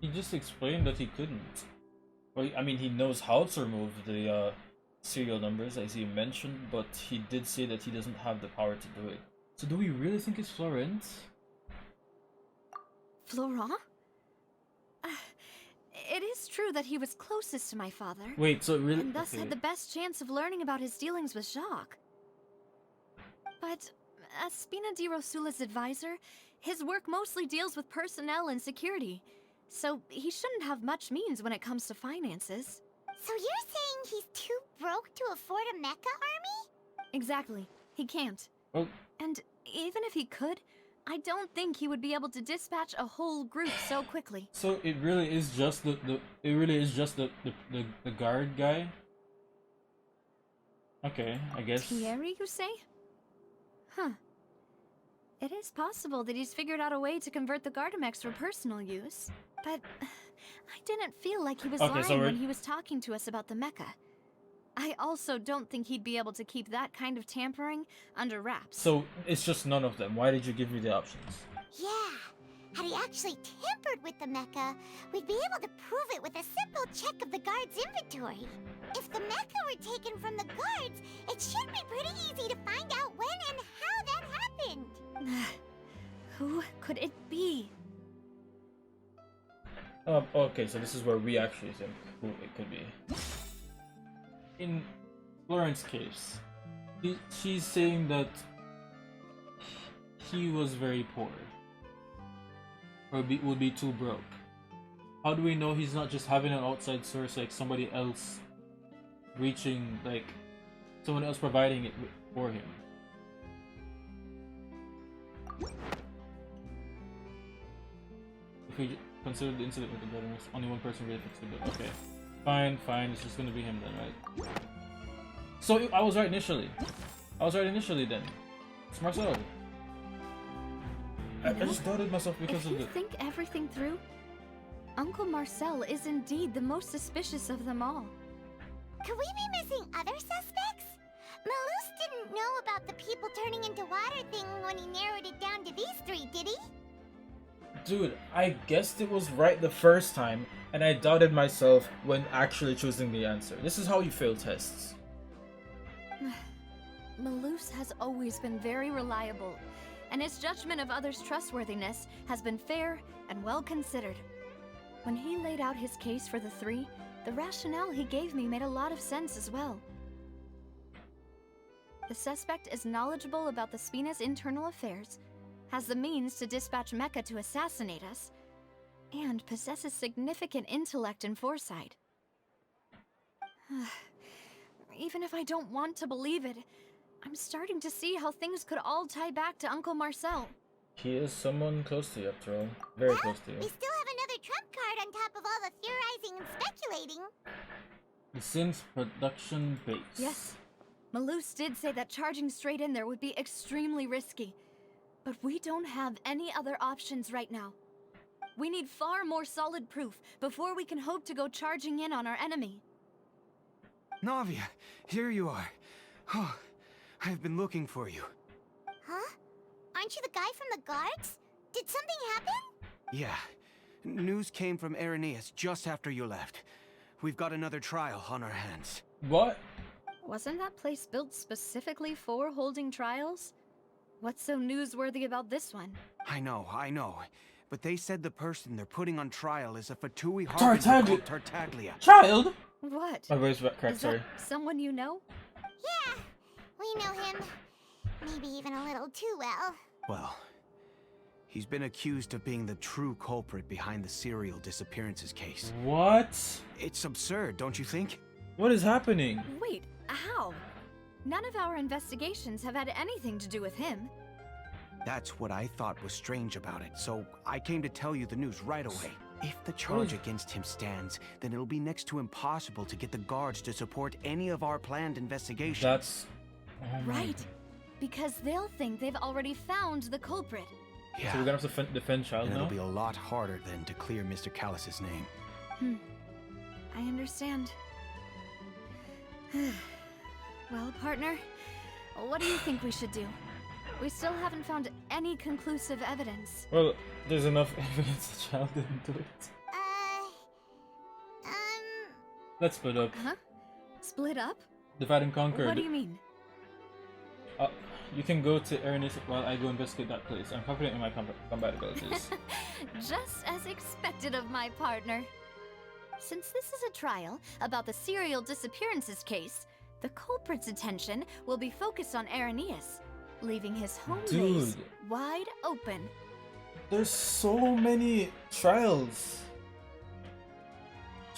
B: He just explained that he couldn't. Well, I mean, he knows how to remove the serial numbers, as he mentioned, but he did say that he doesn't have the power to do it. So do we really think it's Florent?
C: Florent? It is true that he was closest to my father.
B: Wait, so really?
C: And thus
B: okay,
C: had the best chance of learning about his dealings with Jacques. But as Spina di Rosula's advisor, his work mostly deals with personnel and security. so he shouldn't have much means when it comes to finances.
A: So you're saying he's too broke to afford a mecha army?
C: Exactly. He can't.
B: Well,
C: And even if he could, I don't think he would be able to dispatch a whole group so quickly.
B: so it really is just the guard guy? Okay, I guess.
C: Thierry, you say? Huh. It is possible that he's figured out a way to convert the Gardamex for personal use, but I didn't feel like he was
B: Okay, so
C: lying
B: we're-
C: when he was talking to us about the mecha. I also don't think he'd be able to keep that kind of tampering under wraps.
B: So it's just none of them. Why did you give me the options?
A: Yeah. Had he actually tampered with the mecha, we'd be able to prove it with a simple check of the guard's inventory. If the mecha were taken from the guards, it should be pretty easy to find out when and how that happened.
C: Who could it be?
B: Okay, so this is where we actually think who it could be. In Lauren's case, she's saying that he was very poor, or would be too broke. How do we know he's not just having an outside source, like somebody else reaching, like someone else providing it for him? If we consider the incident with the brother, only one person really fixed the bill. Okay, fine, it's just gonna be him then, right? So I was right initially. Then. It's Marcel. I just doubted myself because
C: if
B: of
C: you
B: the.
C: think everything through, Uncle Marcel is indeed the most suspicious of them all.
A: Could we be missing other suspects? Melus didn't know about the people turning into water thing when he narrowed it down to these three, did he?
B: Dude, I guessed it was right the first time, and I doubted myself when actually choosing the answer. This is how you fail tests.
C: Melus has always been very reliable, and his judgment of others' trustworthiness has been fair and well considered. When he laid out his case for the three, the rationale he gave me made a lot of sense as well. The suspect is knowledgeable about the Spina's internal affairs, has the means to dispatch Mecha to assassinate us, and possesses significant intellect and foresight. Even if I don't want to believe it, I'm starting to see how things could all tie back to Uncle Marcel.
B: He is someone close to you, after all. Very close to you.
A: We still have another trump card on top of all the theorizing and speculating.
B: The Sims production base.
C: Yes, Melus did say that charging straight in there would be extremely risky. But we don't have any other options right now. We need far more solid proof before we can hope to go charging in on our enemy.
H: Navia, here you are. Oh, I've been looking for you.
A: Huh? Aren't you the guy from the guards? Did something happen?
H: Yeah. News came from Irenaeus just after you left. We've got another trial on our hands.
B: What?
C: Wasn't that place built specifically for holding trials? What's so newsworthy about this one?
H: I know. But they said the person they're putting on trial is a Fatui harbinger called Tartaglia.
B: Child?
C: What?
B: My voice cracked,
C: Is
B: sorry.
C: that someone you know?
A: Yeah, we know him. Maybe even a little too well.
H: Well, he's been accused of being the true culprit behind the serial disappearances case.
B: What?
H: It's absurd, don't you think?
B: What is happening?
C: Wait, how? None of our investigations have had anything to do with him.
H: That's what I thought was strange about it, so I came to tell you the news right away. If the charge against him stands, then it'll be next to impossible to get the guards to support any of our planned investigations.
B: That's... Oh my
C: Right. Because they'll think they've already found the culprit.
H: Yeah.
B: So we're gonna have to defend Child
H: And
B: now?
H: it'll be a lot harder then to clear Mr. Callus's name.
C: I understand. Well, partner, what do you think we should do? We still haven't found any conclusive evidence.
B: Well, there's enough evidence the Child didn't do it. Let's split up.
C: Huh? Split up?
B: Divide and conquer.
C: What do you mean?
B: You can go to Irenaeus while I go investigate that place. I'm confident in my combat abilities.
C: Just as expected of my partner. Since this is a trial about the serial disappearances case, the culprit's attention will be focused on Irenaeus, leaving his home base wide open.
B: There's so many trials.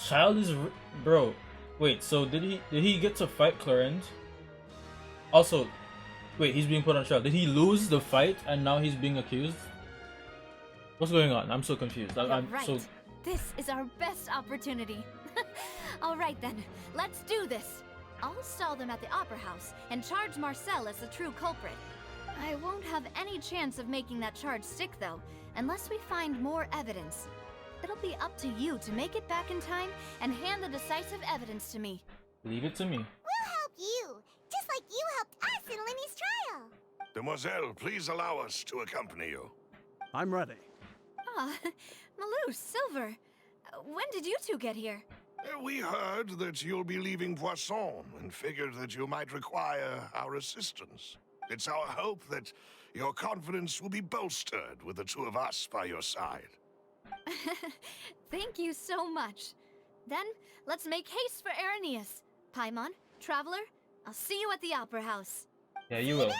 B: Child is bro. Wait, so did he get to fight Clarence? Also, wait, he's being put on trial. Did he lose the fight and now he's being accused? What's going on? I'm so confused. I'm
C: right.
B: so.
C: This is our best opportunity. All right then, let's do this. I'll stall them at the Opera House and charge Marcel as the true culprit. I won't have any chance of making that charge stick though, unless we find more evidence. It'll be up to you to make it back in time and hand the decisive evidence to me.
B: Leave it to me.
A: We'll help you, just like you helped us in Lenny's trial.
D: Demoiselle, please allow us to accompany you.
K: I'm ready.
C: Ah, Melus, Silver. When did you two get here?
D: We heard that you'll be leaving Poisson and figured that you might require our assistance. It's our hope that your confidence will be bolstered with the two of us by your side.
C: Thank you so much. Then, let's make haste for Arrhenius. Paimon, Traveler, I'll see you at the Opera House.
B: Yeah, you will.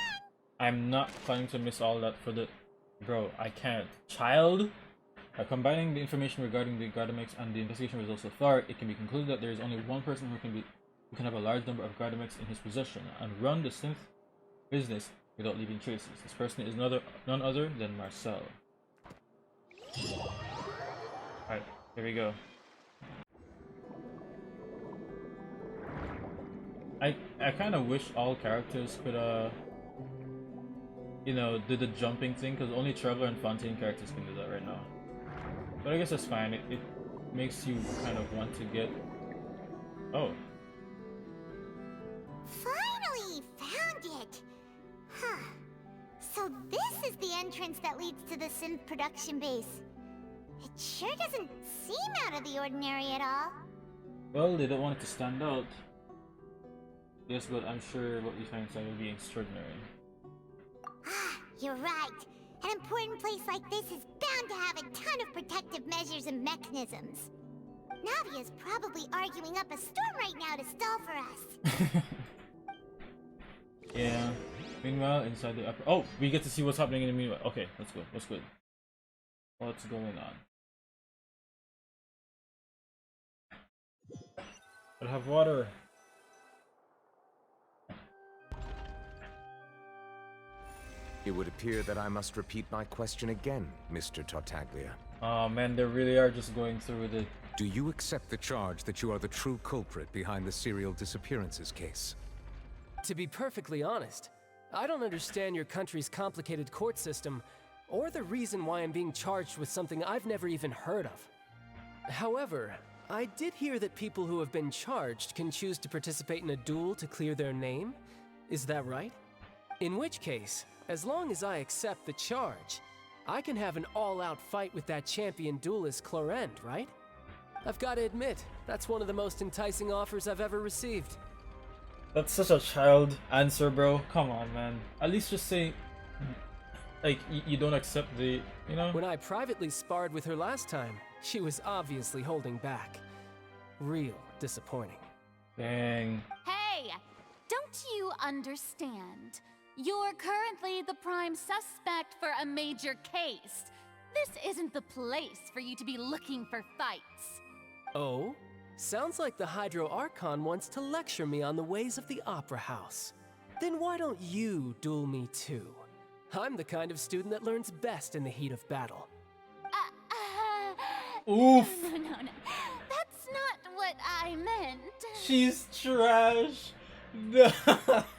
B: I'm not planning to miss all that for the... Bro, I can't. Child? By combining the information regarding the Gardamex and the investigation results so far, it can be concluded that there is only one person who can have a large number of Gardamex in his possession and run the synth business without leaving traces. This person is none other than Marcel. Alright, here we go. I kind of wish all characters could you know, do the jumping thing, because only Traveler and Fontaine characters can do that right now. But I guess that's fine. It makes you kind of want to get... Oh.
A: Finally found it! Huh. So this is the entrance that leads to the synth production base. It sure doesn't seem out of the ordinary at all.
B: Well, they don't want it to stand out. Yes, but I'm sure what we find inside will be extraordinary.
A: Ah, you're right. An important place like this is bound to have a ton of protective measures and mechanisms. Navia's probably arguing up a storm right now to stall for us.
B: Yeah. Meanwhile, inside the upper... Oh, we get to see what's happening in the meanwhile. Okay, let's go. What's good? What's going on? I'll have water.
L: It would appear that I must repeat my question again, Mr. Tartaglia.
B: Oh man, they really are just going through with it.
L: Do you accept the charge that you are the true culprit behind the serial disappearances case?
M: To be perfectly honest, I don't understand your country's complicated court system, or the reason why I'm being charged with something I've never even heard of. However, I did hear that people who have been charged can choose to participate in a duel to clear their name. Is that right? In which case, as long as I accept the charge, I can have an all-out fight with that champion duelist Clorend, right? I've got to admit, that's one of the most enticing offers I've ever received.
B: That's such a child answer, bro. Come on, man. At least just say, like, you don't accept the, you know?
M: When I privately sparred with her last time, she was obviously holding back. Real disappointing.
B: Dang.
N: Hey, don't you understand? You're currently the prime suspect for a major case. This isn't the place for you to be looking for fights.
M: Oh? Sounds like the Hydro Archon wants to lecture me on the ways of the Opera House. Then why don't you duel me too? I'm the kind of student that learns best in the heat of battle.
B: Oof!
N: No. That's not what I meant.
B: She's trash. No,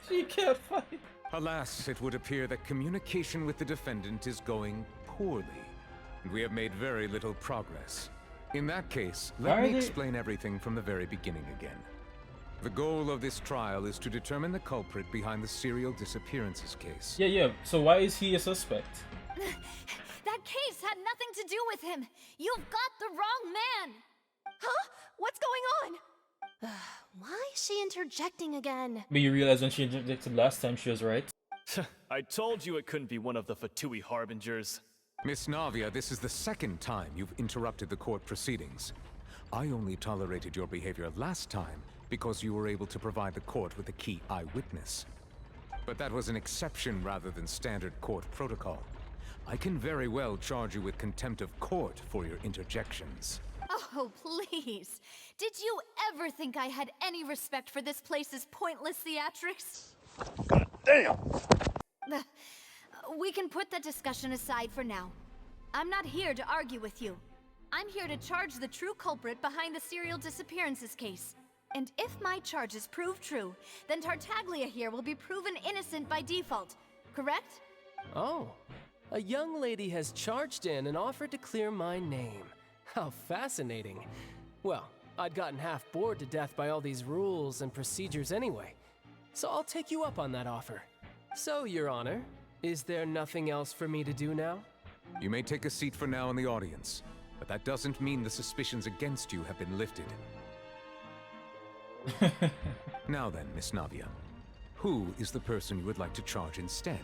B: she can't fight.
L: Alas, it would appear that communication with the defendant is going poorly, and we have made very little progress. In that case, let me explain everything from the very beginning again. The goal of this trial is to determine the culprit behind the serial disappearances case.
B: Yeah, so why is he a suspect?
C: That case had nothing to do with him. You've got the wrong man.
F: Huh? What's going on? Why is she interjecting again?
B: But you realize when she interjected last time, she was right.
O: I told you it couldn't be one of the Fatui Harbingers.
L: Miss Navia, this is the second time you've interrupted the court proceedings. I only tolerated your behavior last time because you were able to provide the court with a key eyewitness. But that was an exception rather than standard court protocol. I can very well charge you with contempt of court for your interjections.
C: Oh, Oh, please. Did you ever think I had any respect for this place's pointless theatrics?
K: Damn!
C: We can put that discussion aside for now. I'm not here to argue with you. I'm here to charge the true culprit behind the serial disappearances case. And if my charges prove true, then Tartaglia here will be proven innocent by default, correct?
M: Oh, a young lady has charged in and offered to clear my name. How fascinating. Well, I'd gotten half bored to death by all these rules and procedures anyway, so I'll take you up on that offer. So, Your Honor, is there nothing else for me to do now?
L: You may take a seat for now in the audience, but that doesn't mean the suspicions against you have been lifted. Now then, Miss Navia, who is the person you would like to charge instead?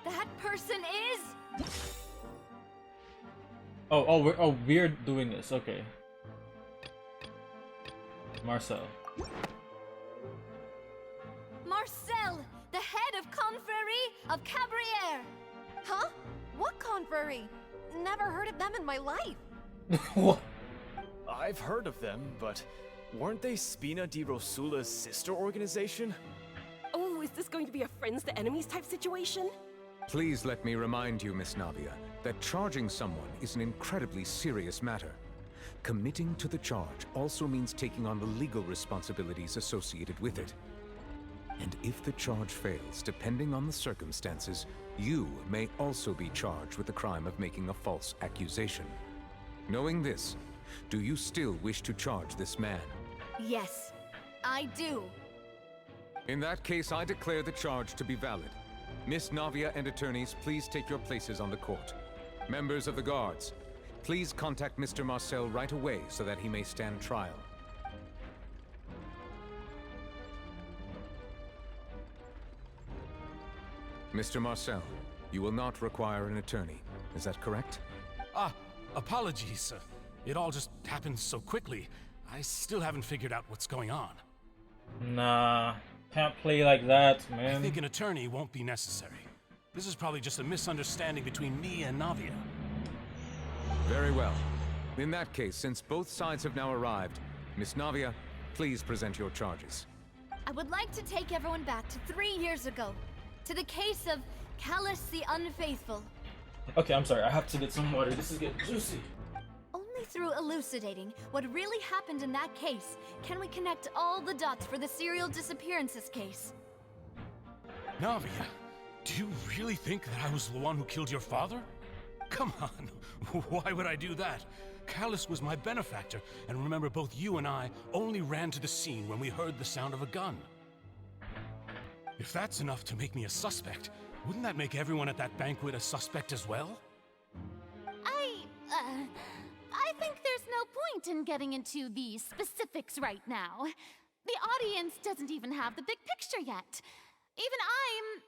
C: That person is...
B: We're doing this, okay. Marcel.
C: Marcel, the head of Confrérie of Cabriere!
P: Huh? What confrérie? Never heard of them in my life.
B: What?
O: I've heard of them, but weren't they Spina di Rosula's sister organization?
P: Oh, is this going to be a friends to enemies type situation?
L: Please let me remind you, Miss Navia, that charging someone is an incredibly serious matter. Committing to the charge also means taking on the legal responsibilities associated with it. And if the charge fails, depending on the circumstances, you may also be charged with the crime of making a false accusation. Knowing this, do you still wish to charge this man?
C: Yes, I do.
L: In that case, I declare the charge to be valid. Miss Navia and attorneys, please take your places on the court. Members of the guards, please contact Mr. Marcel right away so that he may stand trial. Mr. Marcel, you will not require an attorney. Is that correct?
J: Apologies. It all just happened so quickly. I still haven't figured out what's going on.
B: Nah, can't play like that, man.
J: I think an attorney won't be necessary. This is probably just a misunderstanding between me and Navia.
L: Very well. In that case, since both sides have now arrived, Miss Navia, please present your charges.
C: I would like to take everyone back to 3 years ago, to the case of Callus the Unfaithful.
B: Okay, I'm sorry, I have to get some water. This is getting juicy.
C: Only through elucidating what really happened in that case can we connect all the dots for the serial disappearances case.
J: Navia, do you really think that I was the one who killed your father? Come on, why would I do that? Callus was my benefactor, and remember both you and I only ran to the scene when we heard the sound of a gun. If that's enough to make me a suspect, wouldn't that make everyone at that banquet a suspect as well?
N: I think there's no point in getting into the specifics right now. The audience doesn't even have the big picture yet. Even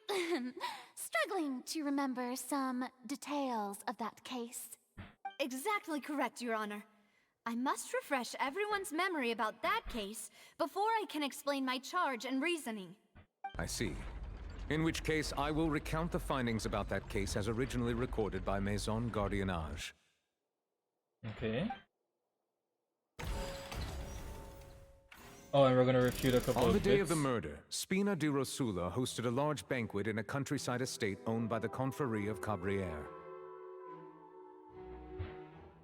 N: I'm struggling to remember some details of that case.
C: Exactly correct, Your Honor. I must refresh everyone's memory about that case before I can explain my charge and reasoning.
L: I see. In which case, I will recount the findings about that case as originally recorded by Maison Gardiennage.
B: Okay. Oh, and we're gonna refute a couple of
L: On the day
B: bits.
L: of the murder, Spina di Rosula hosted a large banquet in a countryside estate owned by the Confrérie of Cabriere.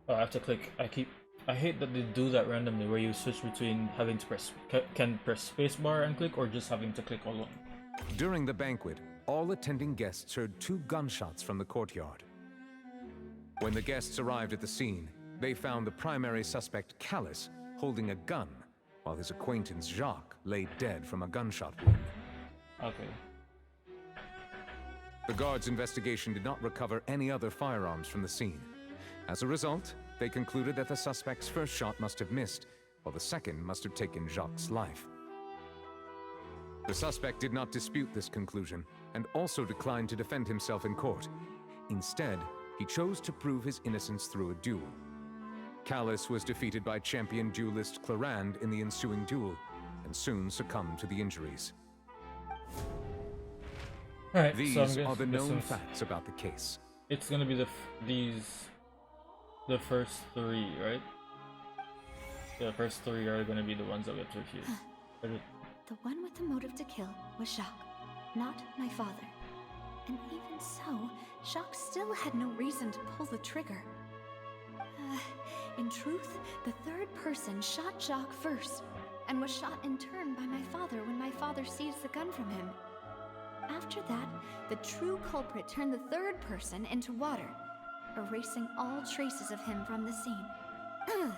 B: Oh, I have to click. I hate that they do that randomly, where you switch between having to press can press spacebar and click, or just having to click alone.
L: During the banquet, all attending guests heard 2 gunshots from the courtyard. When the guests arrived at the scene, they found the primary suspect, Callus, holding a gun, while his acquaintance, Jacques, lay dead from a gunshot wound.
B: Okay.
L: The guards' investigation did not recover any other firearms from the scene. As a result, they concluded that the suspect's first shot must have missed, while the second must have taken Jacques' life. The suspect did not dispute this conclusion, and also declined to defend himself in court. Instead, he chose to prove his innocence through a duel. Callus was defeated by champion duelist Clarande in the ensuing duel, and soon succumbed to the injuries.
B: Alright,
L: These
B: so
L: are the known facts about the case.
B: It's gonna be the first 3, right? The first three are going to be the ones that we have to refuse.
C: The one with the motive to kill was Jacques, not my father. And even so, Jacques still had no reason to pull the trigger. In truth, the third person shot Jacques first, and was shot in turn by my father when my father seized the gun from him. After that, the true culprit turned the third person into water, erasing all traces of him from the scene.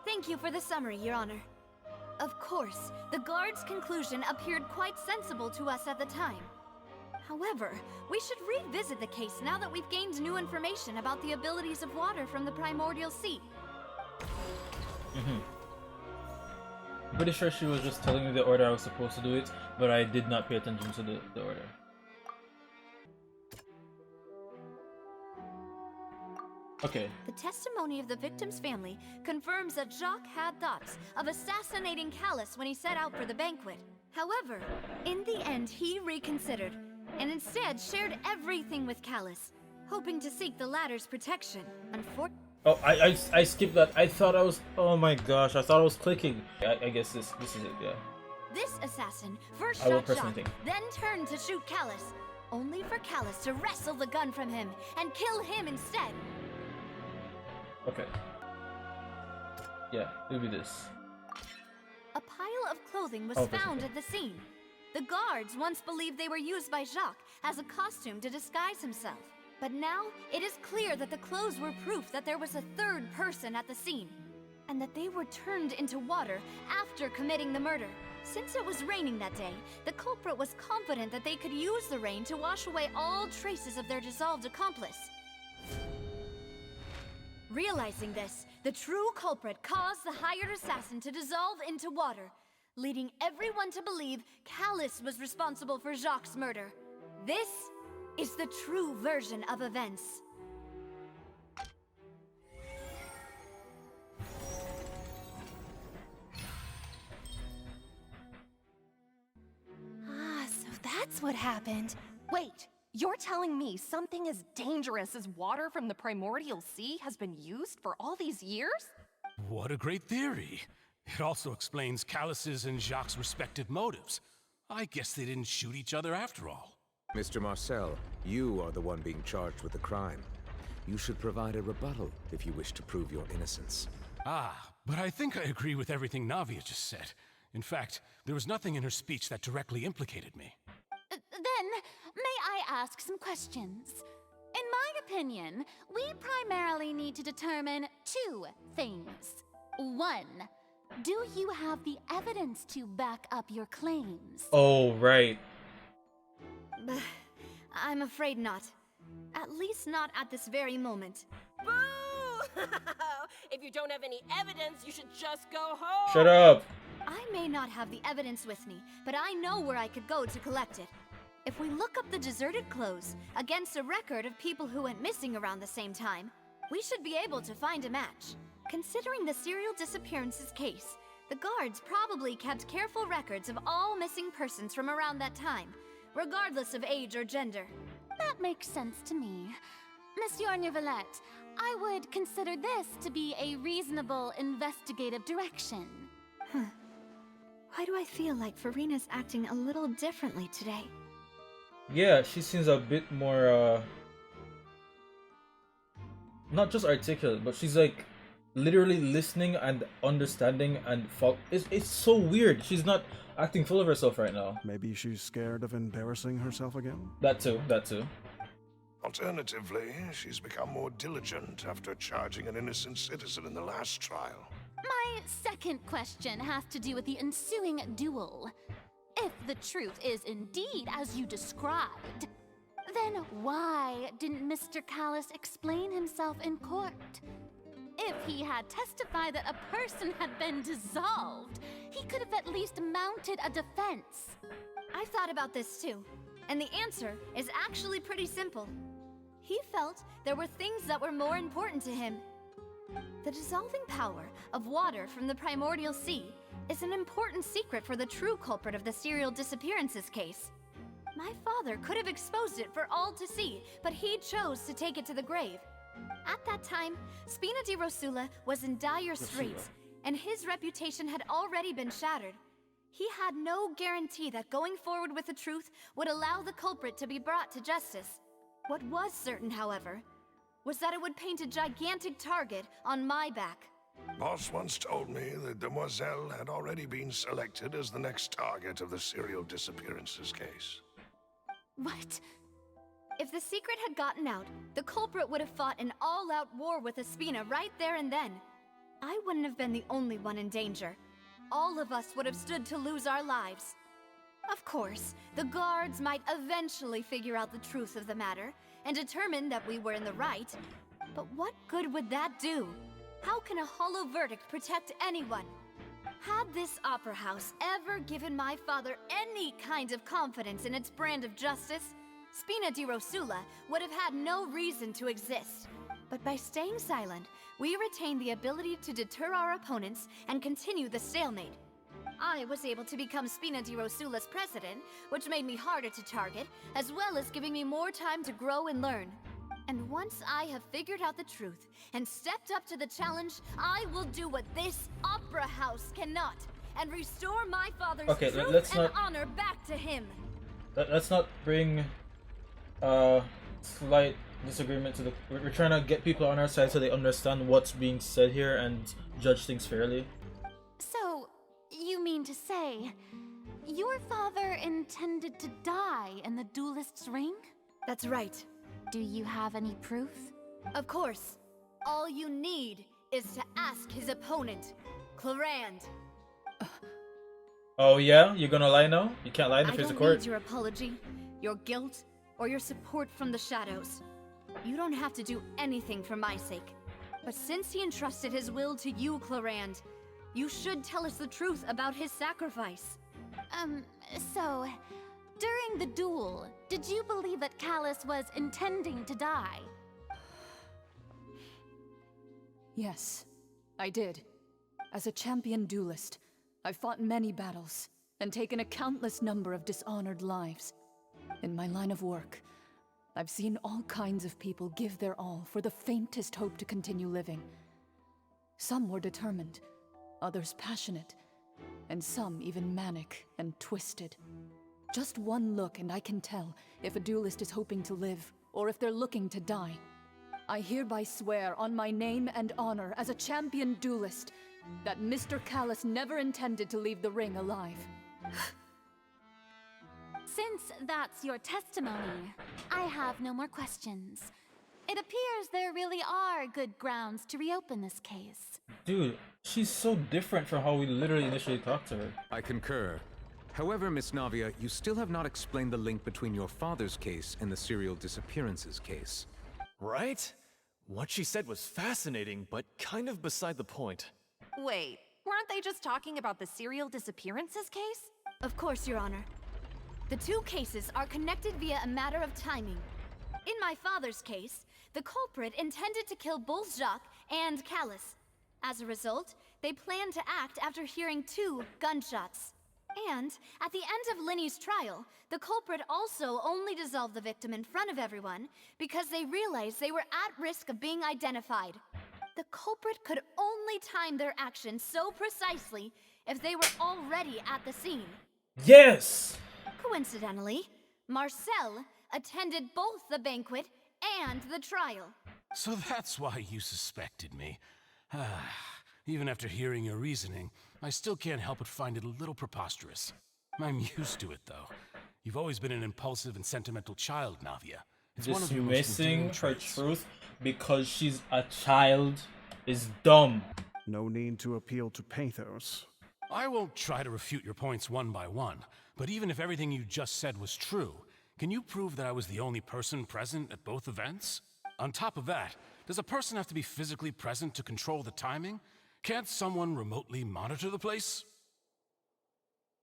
C: Thank you for the summary, Your Honor. Of course, the guard's conclusion appeared quite sensible to us at the time. However, we should revisit the case now that we've gained new information about the abilities of water from the primordial sea.
B: Pretty sure she was just telling me the order I was supposed to do it, but I did not pay attention to the order. Okay.
C: The testimony of the victim's family confirms that Jacques had thoughts of assassinating Calus when he set out for the banquet. However, in the end he reconsidered, and instead shared everything with Calus, hoping to seek the latter's protection.
B: Oh, I skipped that. I thought I was. Oh my gosh! I thought I was clicking. I guess this is it. Yeah.
C: This assassin first
B: I will
C: shot
B: press
C: Jacques,
B: anything.
C: then turned to shoot Calus, only for Calus to wrestle the gun from him and kill him instead.
B: Okay. Yeah, it'll be this.
C: A pile of clothing was
B: Oh, that's
C: found
B: okay.
C: at the scene. The guards once believed they were used by Jacques as a costume to disguise himself. But now, it is clear that the clothes were proof that there was a third person at the scene, and that they were turned into water after committing the murder. Since it was raining that day, the culprit was confident that they could use the rain to wash away all traces of their dissolved accomplice. Realizing this, the true culprit caused the hired assassin to dissolve into water, leading everyone to believe Calus was responsible for Jacques' murder. This is the true version of events.
P: Ah, so that's what happened. Wait, you're telling me something as dangerous as water from the primordial sea has been used for all these years?
J: What a great theory. It also explains Calus's and Jacques' respective motives. I guess they didn't shoot each other after all.
L: Mr. Marcel, you are the one being charged with the crime. You should provide a rebuttal if you wish to prove your innocence.
J: Ah, but I think I agree with everything Navia just said. In fact, there was nothing in her speech that directly implicated me.
N: Then, may I ask some questions? In my opinion, we primarily need to determine two things. One, do you have the evidence to back up your claims?
B: Oh, right.
C: I'm afraid not. At least not at this very moment.
P: Boo! If you don't have any evidence, you should just go home.
B: Shut up!
C: I may not have the evidence with me, but I know where I could go to collect it. If we look up the deserted clothes against a record of people who went missing around the same time, we should be able to find a match. Considering the serial disappearances case, the guards probably kept careful records of all missing persons from around that time, regardless of age or gender.
N: That makes sense to me. Monsieur Neuvillette, I would consider this to be a reasonable investigative direction.
C: Why do I feel like Farina's acting a little differently today?
B: Yeah, she seems a bit more, not just articulate, but she's like literally listening and understanding and it's so weird. She's not acting full of herself right now.
Q: Maybe she's scared of embarrassing herself again?
B: That too, that too.
D: Alternatively, she's become more diligent after charging an innocent citizen in the last trial.
N: My second question has to do with the ensuing duel. If the truth is indeed as you described, then why didn't Mr. Calus explain himself in court? If he had testified that a person had been dissolved, he could have at least mounted a defense.
C: I've thought about this too, and the answer is actually pretty simple. He felt there were things that were more important to him. The dissolving power of water from the primordial sea is an important secret for the true culprit of the serial disappearances case. My father could have exposed it for all to see, but he chose to take it to the grave. At that time, Spina di Rosula was in dire straits, and his reputation had already been shattered. He had no guarantee that going forward with the truth would allow the culprit to be brought to justice. What was certain, however, was that it would paint a gigantic target on my back.
D: Boss once told me that Demoiselle had already been selected as the next target of the serial disappearances case.
C: What? If the secret had gotten out, the culprit would have fought an all-out war with Espina right there and then. I wouldn't have been the only one in danger. All of us would have stood to lose our lives. Of course, the guards might eventually figure out the truth of the matter and determine that we were in the right. But what good would that do? How can a hollow verdict protect anyone? Had this opera house ever given my father any kind of confidence in its brand of justice, Spina di Rosula would have had no reason to exist. But by staying silent, we retained the ability to deter our opponents and continue the stalemate. I was able to become Spina di Rosula's president, which made me harder to target, as well as giving me more time to grow and learn. And once I have figured out the truth and stepped up to the challenge, I will do what this opera house cannot, and restore my father's truth and honor back to him.
B: Let's not bring slight disagreement to the. We're trying to get people on our side so they understand what's being said here and judge things fairly.
N: So, you mean to say, your father intended to die in the duelist's ring?
C: That's right.
N: Do you have any proof?
C: Of course. All you need is to ask his opponent, Clarand.
B: Oh yeah? You're gonna lie now? You can't lie in the face of court?
C: I don't need your apology, your guilt, or your support from the shadows. You don't have to do anything for my sake. But since he entrusted his will to you, Clarand, you should tell us the truth about his sacrifice.
N: So, during the duel, did you believe that Callus was intending to die?
R: Yes, I did. As a champion duelist, I've fought many battles and taken a countless number of dishonored lives. In my line of work, I've seen all kinds of people give their all for the faintest hope to continue living. Some were determined, others passionate, and some even manic and twisted. Just one look and I can tell if a duelist is hoping to live or if they're looking to die. I hereby swear on my name and honor as a champion duelist that Mr. Callus never intended to leave the ring alive.
N: Since that's your testimony, I have no more questions. It appears there really are good grounds to reopen this case.
B: Dude, she's so different from how we literally initially talked to her.
L: I concur. However, Miss Navia, you still have not explained the link between your father's case and the serial disappearances case.
O: Right? What she said was fascinating, but kind of beside the point.
P: Wait, weren't they just talking about the serial disappearances case?
C: Of course, Your Honor. The two cases are connected via a matter of timing. In my father's case, the culprit intended to kill both Jacques and Callus. As a result, they planned to act after hearing 2 gunshots. And, at the end of Linny's trial, the culprit also only dissolved the victim in front of everyone because they realized they were at risk of being identified. The culprit could only time their actions so precisely if they were already at the scene.
B: Yes!
C: Coincidentally, Marcel attended both the banquet and the trial.
J: So that's why you suspected me. Even after hearing your reasoning, I still can't help but find it a little preposterous. I'm used to it, though. You've always been an impulsive and sentimental child, Navia. It's one of your most endearing
B: Dismissing her
J: traits.
B: truth because she's a child is dumb.
Q: No need to appeal to pathos.
J: I won't try to refute your points one by one, but even if everything you just said was true, can you prove that I was the only person present at both events? On top of that, does a person have to be physically present to control the timing? Can't someone remotely monitor the place?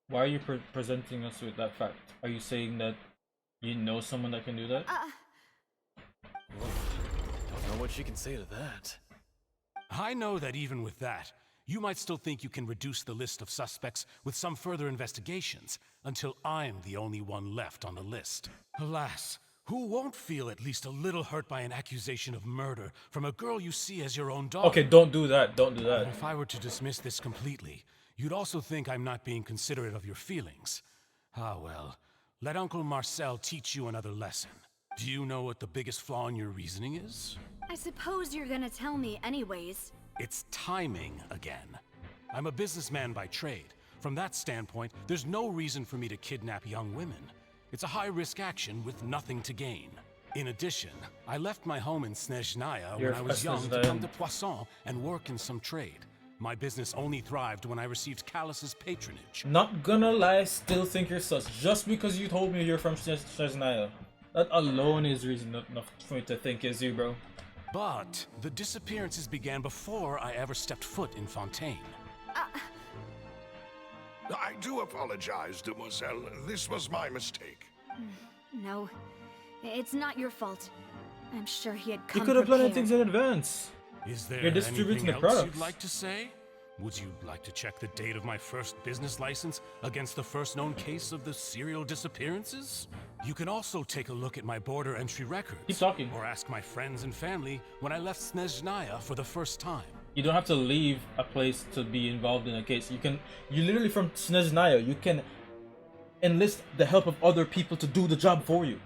B: Why are you presenting us with that fact? Are you saying that you know someone that can do that?
O: Don't know what she can say to that.
J: I know that even with that, you might still think you can reduce the list of suspects with some further investigations, until I'm the only one left on the list. Alas, Who won't feel at least a little hurt by an accusation of murder from a girl you see as your own daughter?
B: Okay, don't do that. Don't do that.
J: And if I were to dismiss this completely, you'd also think I'm not being considerate of your feelings. Ah, well, let Uncle Marcel teach you another lesson. Do you know what the biggest flaw in your reasoning is?
C: I suppose you're gonna tell me anyways.
J: It's timing again. I'm a businessman by trade. From that standpoint, there's no reason for me to kidnap young women. It's a high-risk action with nothing to gain. In addition, I left my home in Snezhnaya when I was young to come to Poisson and work in some trade. My business only thrived when I received Callus's patronage.
B: Not gonna lie, I still think you're sus. Just because you told me you're from Snezhnaya. That alone is reason enough for me to think it's you, bro.
J: But the disappearances began before I ever stepped foot in Fontaine.
D: I do apologize, demoiselle. This was my mistake.
C: No, it's not your fault. I'm sure he had come
B: You could have planned
C: prepared.
B: things in advance.
J: Is there
B: You're distributing
J: anything
B: the
J: else
B: products.
J: you'd like to say? Would you like to check the date of my first business license against the first known case of the serial disappearances? You can also take a look at my border entry records.
B: Keep talking.
J: Or ask my friends and family when I left Snezhnaya for the first time.
B: You don't have to leave a place to be involved in a case. You literally from Snezhnaya, you can enlist the help of other people to do the job for you.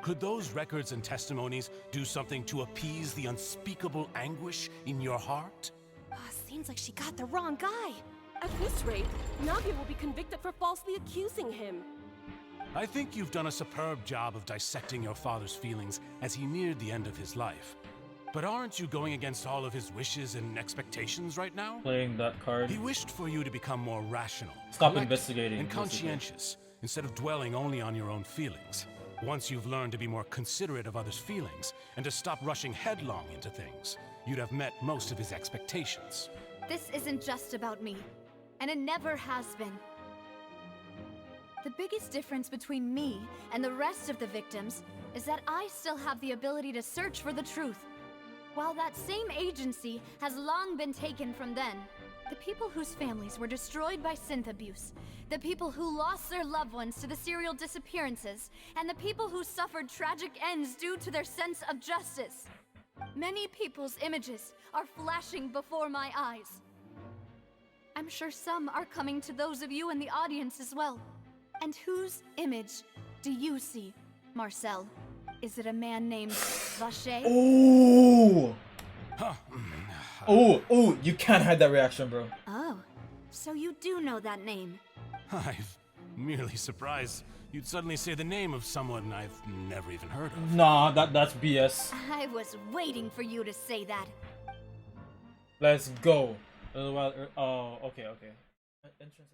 J: Could those records and testimonies do something to appease the unspeakable anguish in your heart?
P: Seems like she got the wrong guy. At this rate, Navia will be convicted for falsely accusing him.
J: I think you've done a superb job of dissecting your father's feelings as he neared the end of his life. But aren't you going against all of his wishes and expectations right now?
B: Playing that card.
J: He wished for you to become more rational,
B: Stop
J: collected,
B: investigating.
J: and conscientious, instead of dwelling only on your own feelings. Once you've learned to be more considerate of others' feelings, and to stop rushing headlong into things, you'd have met most of his expectations.
C: This isn't just about me, and it never has been. The biggest difference between me and the rest of the victims is that I still have the ability to search for the truth. While that same agency has long been taken from them, the people whose families were destroyed by synth abuse, the people who lost their loved ones to the serial disappearances, and the people who suffered tragic ends due to their sense of justice. Many people's images are flashing before my eyes. I'm sure some are coming to those of you in the audience as well. And whose image do you see, Marcel? Is it a man named Vacher?
B: Oh! Oh, you can't hide that reaction, bro.
C: Oh, so you do know that name.
J: I'm merely surprised you'd suddenly say the name of someone I've never even heard of.
B: Nah, that's BS.
C: I was waiting for you to say that.
B: Let's go. Oh, okay. Entrance